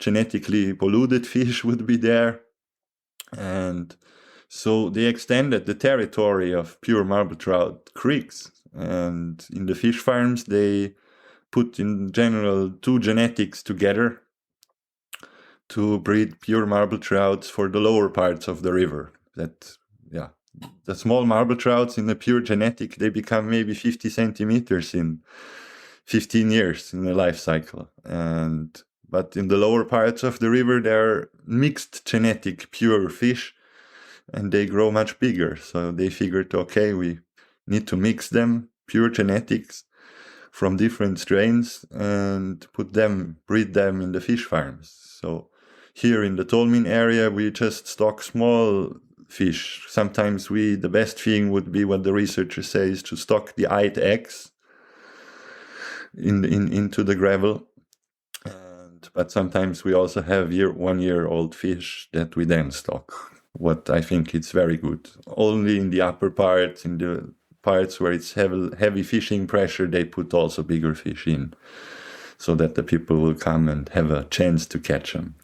genetically polluted fish would be there. And so they extended the territory of pure marble trout creeks. And in the fish farms, they put in general 2 genetics together to breed pure marble trouts for the lower parts of the river. The small marble trouts in the pure genetic, they become maybe 50 centimeters in 15 years in the life cycle. But in the lower parts of the river, there are mixed genetic pure fish, and they grow much bigger. So they figured, okay, we need to mix them, pure genetics from different strains, and breed them in the fish farms. So here in the Tolmin area, we just stock small fish. Sometimes the best thing would be what the researchers say is to stock the eyed eggs into the gravel. But sometimes we also have 1-year-old fish that we then stock. What I think it's very good. Only in the upper parts, in the parts where it's heavy fishing pressure, they put also bigger fish in, so that the people will come and have a chance to catch them.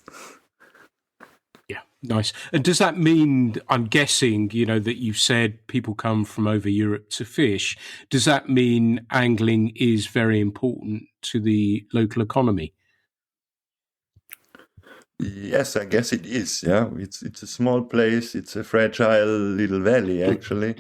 Yeah, nice. And does that mean, I'm guessing, that you said people come from over Europe to fish. Does that mean angling is very important to the local economy? Yes, I guess it is. Yeah, it's a small place. It's a fragile little valley, actually,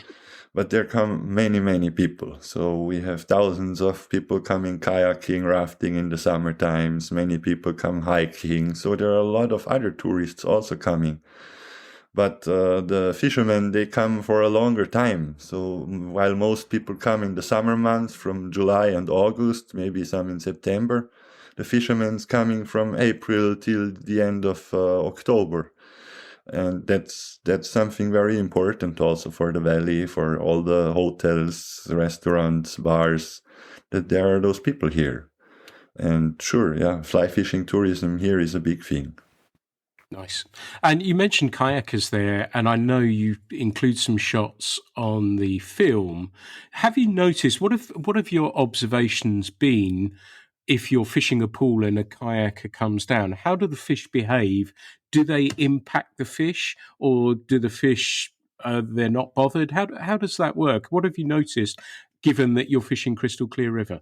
but there come many people. So we have thousands of people coming kayaking, rafting in the summer times. Many people come hiking. So there are a lot of other tourists also coming. But the fishermen, they come for a longer time. So while most people come in the summer months from July and August, maybe some in September, the fishermen's coming from April till the end of October. And that's something very important also for the valley, for all the hotels, restaurants, bars, that there are those people here. And sure, yeah, fly fishing tourism here is a big thing. Nice. And you mentioned kayakers there, and I know you include some shots on the film. Have you noticed, what have your observations been if you're fishing a pool and a kayaker comes down? How do the fish behave? Do they impact the fish, or do the fish, they're not bothered? How does that work? What have you noticed, given that you're fishing crystal clear river?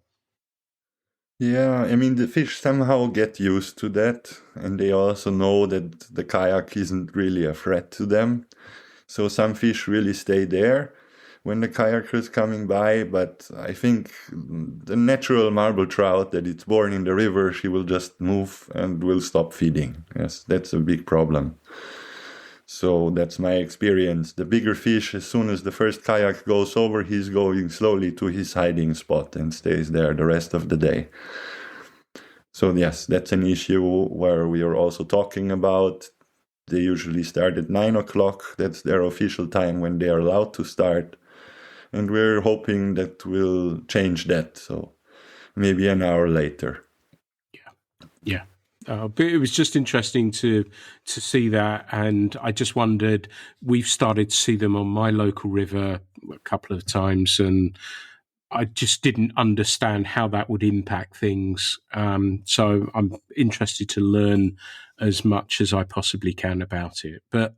Yeah, I mean, the fish somehow get used to that, and they also know that the kayak isn't really a threat to them. So some fish really stay there when the kayaker is coming by, but I think the natural marble trout that it's born in the river, she will just move and will stop feeding. Yes, that's a big problem. So that's my experience. The bigger fish, as soon as the first kayak goes over, he's going slowly to his hiding spot and stays there the rest of the day. So yes, that's an issue where we are also talking about. They usually start at 9 o'clock. That's their official time when they are allowed to start. And we're hoping that we'll change that. So maybe an hour later. Yeah. But it was just interesting to see that, and I just wondered, we've started to see them on my local river a couple of times, and I just didn't understand how that would impact things. So I'm interested to learn as much as I possibly can about it. But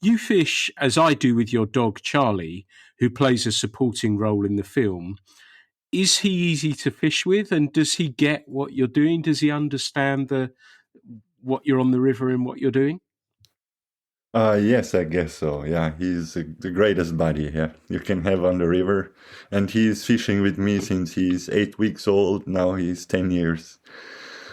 you fish, as I do with your dog, Charlie, who plays a supporting role in the film. Is he easy to fish with, and does he get what you're doing? Does he understand what you're on the river and what you're doing? Yes, I guess so. Yeah, he's the greatest buddy, yeah, you can have on the river. And he's fishing with me since he's 8 weeks old. Now he's 10 years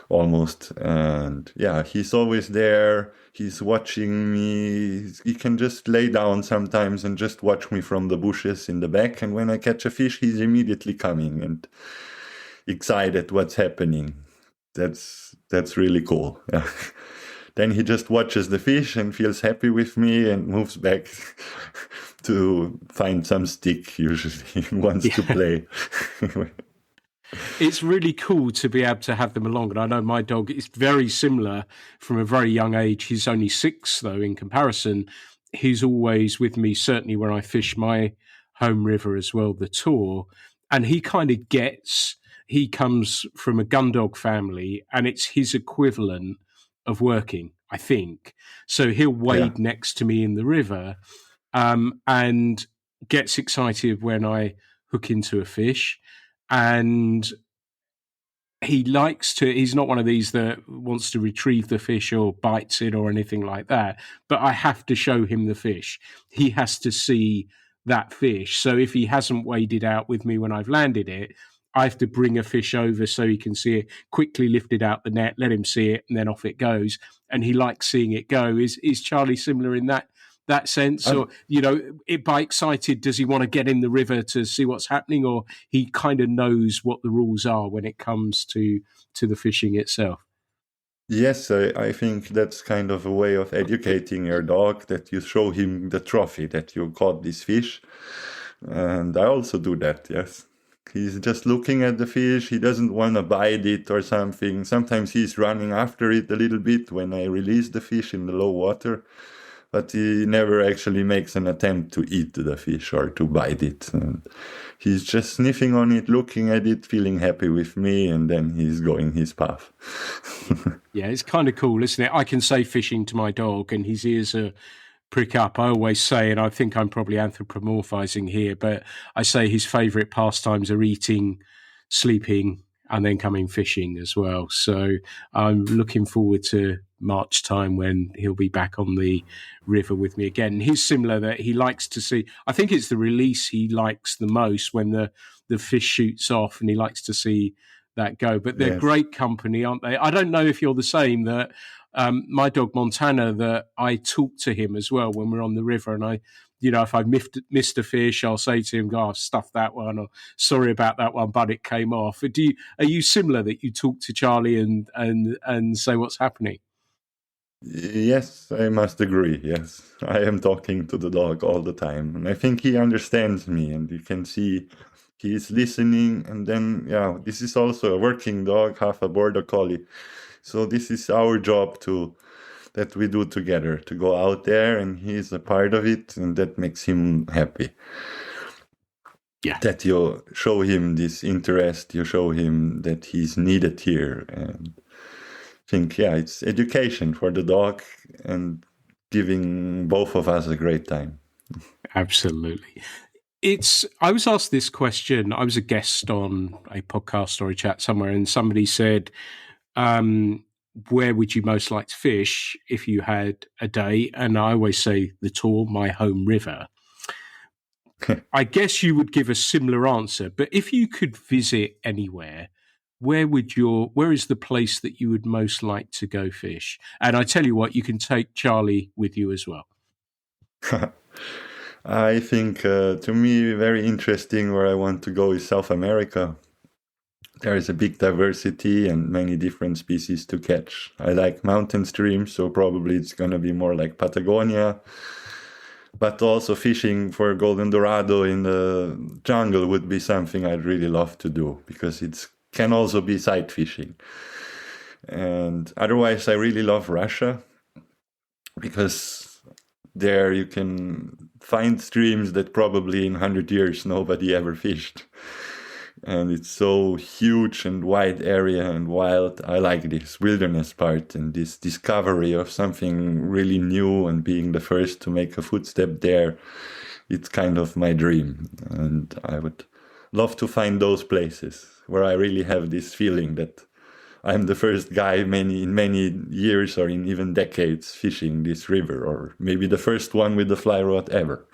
almost. And yeah, he's always there. He's watching me. He can just lay down sometimes and just watch me from the bushes in the back. And when I catch a fish, he's immediately coming and excited what's happening. That's really cool. Yeah. Then he just watches the fish and feels happy with me and moves back to find some stick, usually. He wants to play. It's really cool to be able to have them along. And I know my dog is very similar from a very young age. He's only 6, though, in comparison. He's always with me, certainly when I fish my home river as well, the Tor. And he kind of gets, he comes from a gun dog family, and it's his equivalent of working, I think. So he'll wade next to me in the river and gets excited when I hook into a fish. And he likes to, he's not one of these that wants to retrieve the fish or bites it or anything like that, but I have to show him the fish. He has to see that fish. So if he hasn't waded out with me when I've landed it, I have to bring a fish over so he can see it, quickly lift it out the net, let him see it, and then off it goes. And he likes seeing it go. Is Charlie similar in that sense? Or, by excited, does he want to get in the river to see what's happening, or he kind of knows what the rules are when it comes to the fishing itself? Yes, I think that's kind of a way of educating your dog, that you show him the trophy that you caught this fish. And I also do that, yes. He's just looking at the fish. He doesn't want to bite it or something. Sometimes he's running after it a little bit when I release the fish in the low water. But he never actually makes an attempt to eat the fish or to bite it. And he's just sniffing on it, looking at it, feeling happy with me, and then he's going his path. Yeah, it's kind of cool, isn't it? I can say fishing to my dog and his ears are prick up. I always say, and I think I'm probably anthropomorphizing here, but I say his favourite pastimes are eating, sleeping, and then coming fishing as well. So I'm looking forward to March time when he'll be back on the river with me again. He's similar, that he likes to see, I think it's the release he likes the most, when the fish shoots off, and he likes to see that go. But they're great company, aren't they? I don't know if you're the same, that my dog Montana, that I talk to him as well when we're on the river, and I, if I missed a fish, I'll say to him, "Oh, I've stuffed that one," or "Sorry about that one, but it came off." Are you similar, that you talk to Charlie and say what's happening? Yes, I must agree. Yes, I am talking to the dog all the time, and I think he understands me, and you can see he is listening. And then, this is also a working dog, half a border collie. So this is our job that we do together, to go out there, and he's a part of it, and that makes him happy. Yeah. That you show him this interest, you show him that he's needed here. And I think, it's education for the dog and giving both of us a great time. Absolutely. I was asked this question. I was a guest on a podcast or a chat somewhere, and somebody said, where would you most like to fish if you had a day? And I always say the Tor, my home river. I guess you would give a similar answer, but if you could visit anywhere, where is the place that you would most like to go fish? And I tell you what, you can take Charlie with you as well. I think, to me, very interesting where I want to go is South America. There is a big diversity and many different species to catch. I like mountain streams, so probably it's going to be more like Patagonia. But also fishing for golden dorado in the jungle would be something I'd really love to do, because it can also be sight fishing. And otherwise, I really love Russia, because there you can find streams that probably in 100 years nobody ever fished. And it's so huge and wide area and wild. I like this wilderness part and this discovery of something really new and being the first to make a footstep there. It's kind of my dream. And I would love to find those places where I really have this feeling that I'm the first guy in many years or in even decades fishing this river, or maybe the first one with the fly rod ever.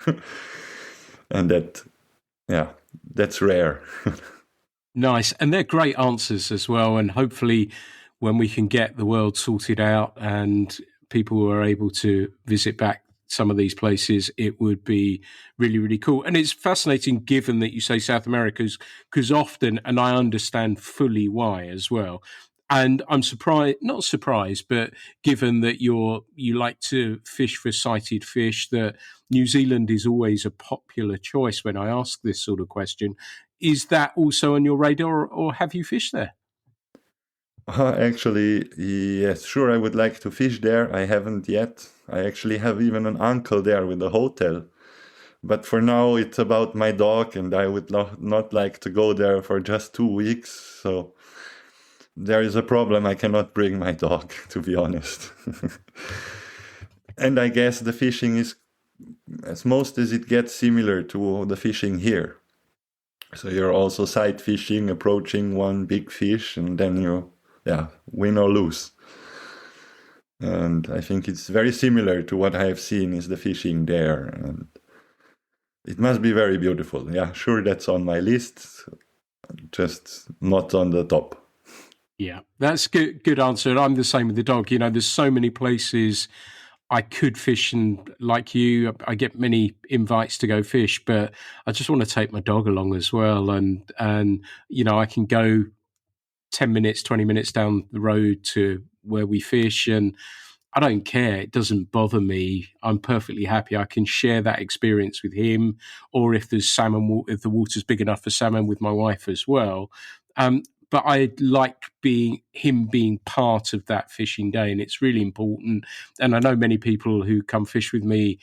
And that's rare. Nice. And they're great answers as well. And hopefully when we can get the world sorted out and people are able to visit back some of these places, it would be really, really cool. And it's fascinating, given that you say South America, because often, and I understand fully why as well, and I'm not surprised, but given that you like to fish for sighted fish, that New Zealand is always a popular choice when I ask this sort of question. Is that also on your radar, or have you fished there? Actually, yes, sure, I would like to fish there. I haven't yet. I actually have even an uncle there with a hotel. But for now, it's about my dog, and I would not like to go there for just 2 weeks. So there is a problem. I cannot bring my dog, to be honest. And I guess the fishing is, as most as it gets, similar to the fishing here. So you're also sight fishing, approaching one big fish, and then you win or lose. And I think it's very similar to what I have seen is the fishing there. And it must be very beautiful. Yeah, sure, that's on my list. just not on the top. Yeah, that's good answer. And I'm the same with the dog. There's so many places I could fish, and like you, I get many invites to go fish, but I just want to take my dog along as well. And I can go 10 minutes, 20 minutes down the road to where we fish, and I don't care. It doesn't bother me. I'm perfectly happy. I can share that experience with him, or if there's salmon, if the water's big enough for salmon, with my wife as well. But I like him being part of that fishing day, and it's really important. And I know many people who come fish with me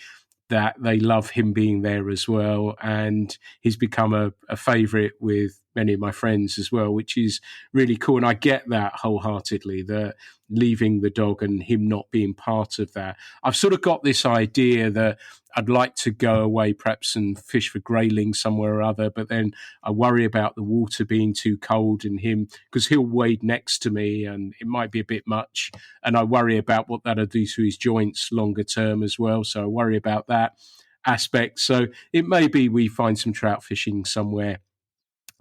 that they love him being there as well, and he's become a favourite with many of my friends as well, which is really cool. And I get that wholeheartedly, that leaving the dog and him not being part of that. I've sort of got this idea that I'd like to go away perhaps and fish for grayling somewhere or other, but then I worry about the water being too cold and him, because he'll wade next to me and it might be a bit much, and I worry about what that'll do to his joints longer term as well. So I worry about that aspect. So it may be we find some trout fishing somewhere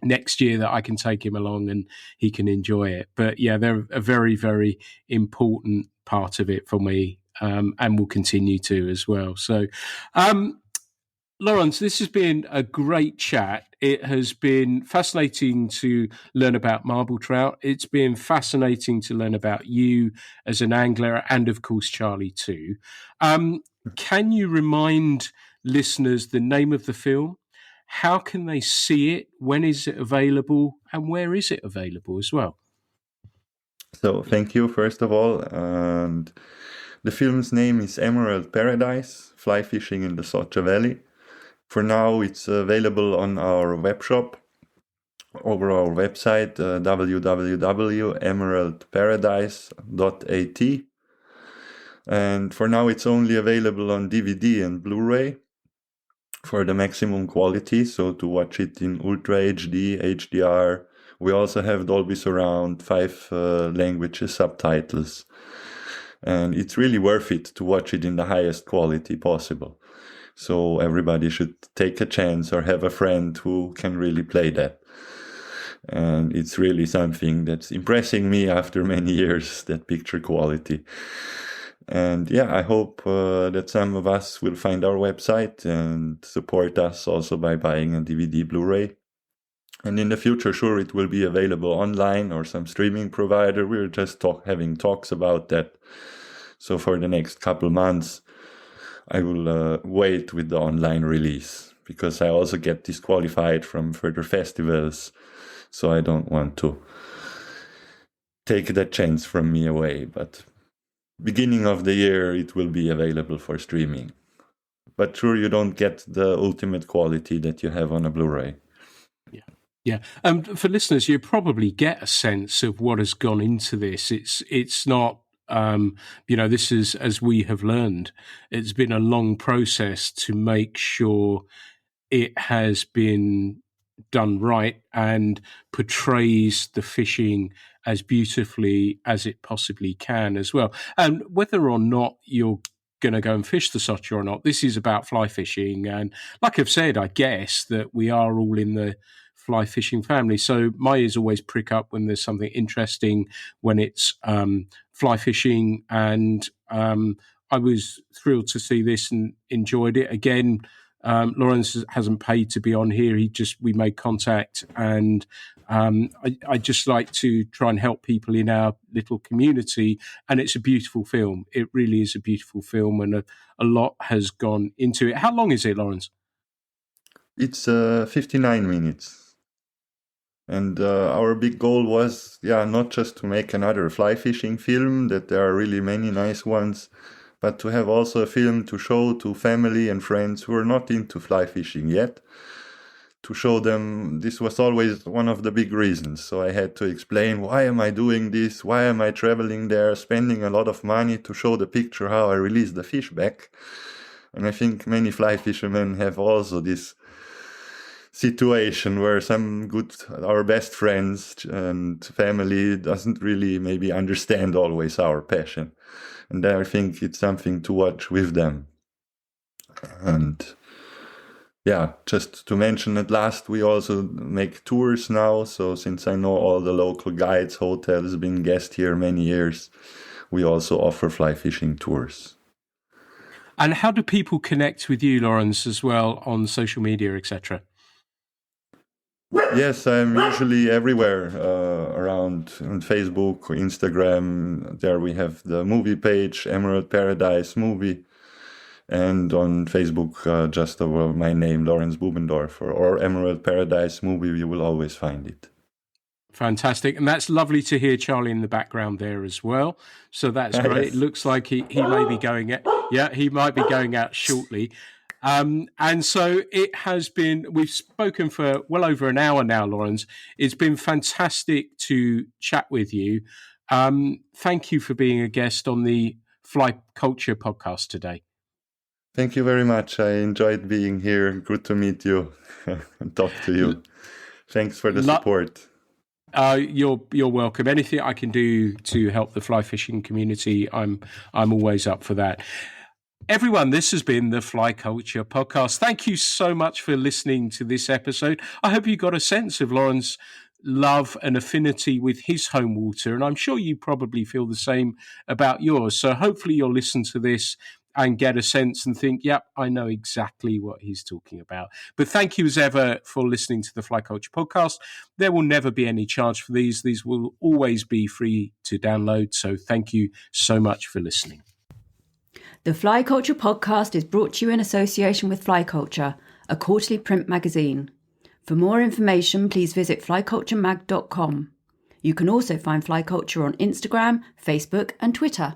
next year that I can take him along and he can enjoy it. But yeah, they're a very, very important part of it for me, and will continue to as well. So, Lawrence, this has been a great chat. It has been fascinating to learn about marble trout. It's been fascinating to learn about you as an angler, and of course, Charlie too. Can you remind listeners the name of the film? How can they see it? When is it available? And where is it available as well? So thank you, first of all. And the film's name is Emerald Paradise, Fly Fishing in the Soca Valley. For now, it's available on our web shop, over our website, www.emeraldparadise.at. And for now, it's only available on DVD and Blu-ray for the maximum quality, so to watch it in Ultra HD, HDR. We also have Dolby Surround, 5 languages, subtitles. And it's really worth it to watch it in the highest quality possible. So everybody should take a chance or have a friend who can really play that. And it's really something that's impressing me after many years, that picture quality. And yeah, I hope that some of us will find our website and support us also by buying a DVD Blu-ray. And in the future, sure, it will be available online or some streaming provider. We're just having talks about that. So for the next couple months, I will wait with the online release, because I also get disqualified from further festivals. So I don't want to take that chance from me away. But beginning of the year, it will be available for streaming. But sure, you don't get the ultimate quality that you have on a Blu-ray. Yeah. For listeners, you probably get a sense of what has gone into this. It's not, this is, as we have learned, it's been a long process to make sure it has been done right and portrays the fishing as beautifully as it possibly can as well. And whether or not you're going to go and fish the Socha or not, this is about fly fishing. And like I've said, I guess that we are all in the fly fishing family. So my ears always prick up when there's something interesting, when it's fly fishing. And I was thrilled to see this and enjoyed it. Again, Lawrence hasn't paid to be on here. We made contact, and I just like to try and help people in our little community. And it's a beautiful film. It really is a beautiful film, and a lot has gone into it. How long is it, Lawrence? It's 59 minutes. And our big goal was, not just to make another fly fishing film, that there are really many nice ones, but to have also a film to show to family and friends who are not into fly fishing yet, to show them. This was always one of the big reasons. So I had to explain, why am I doing this? Why am I traveling there, spending a lot of money to show the picture how I release the fish back? And I think many fly fishermen have also this situation where our best friends and family doesn't really maybe understand always our passion. And I think it's something to watch with them. And yeah, just to mention at last, we also make tours now. So since I know all the local guides, hotels, been guest here many years, we also offer fly fishing tours. And how do people connect with you, Lawrence, as well on social media, etc.? Yes, I'm usually everywhere around on Facebook, Instagram. There we have the movie page, Emerald Paradise Movie. And on Facebook, just over my name, Lawrence Bubendorfer, or Emerald Paradise Movie, you will always find it. Fantastic. And that's lovely to hear Charlie in the background there as well. So that's great. Yes. It looks like he may be going out. Yeah, he might be going out shortly. And so it has been, we've spoken for well over an hour now, Lawrence. It's been fantastic to chat with you. Thank you for being a guest on the Fly Culture podcast today. Thank you very much. I enjoyed being here. Good to meet you and talk to you. Thanks for the support. You're welcome. Anything I can do to help the fly fishing community, I'm always up for that. Everyone, this has been the Fly Culture podcast. Thank you so much for listening to this episode. I hope you got a sense of Lauren's love and affinity with his home water, and I'm sure you probably feel the same about yours. So hopefully you'll listen to this and get a sense and think, yep, I know exactly what he's talking about. But thank you as ever for listening to the Fly Culture podcast. There will never be any charge for these. These will always be free to download. So thank you so much for listening. The Fly Culture podcast is brought to you in association with Fly Culture, a quarterly print magazine. For more information, please visit flyculturemag.com. You can also find Fly Culture on Instagram, Facebook and Twitter.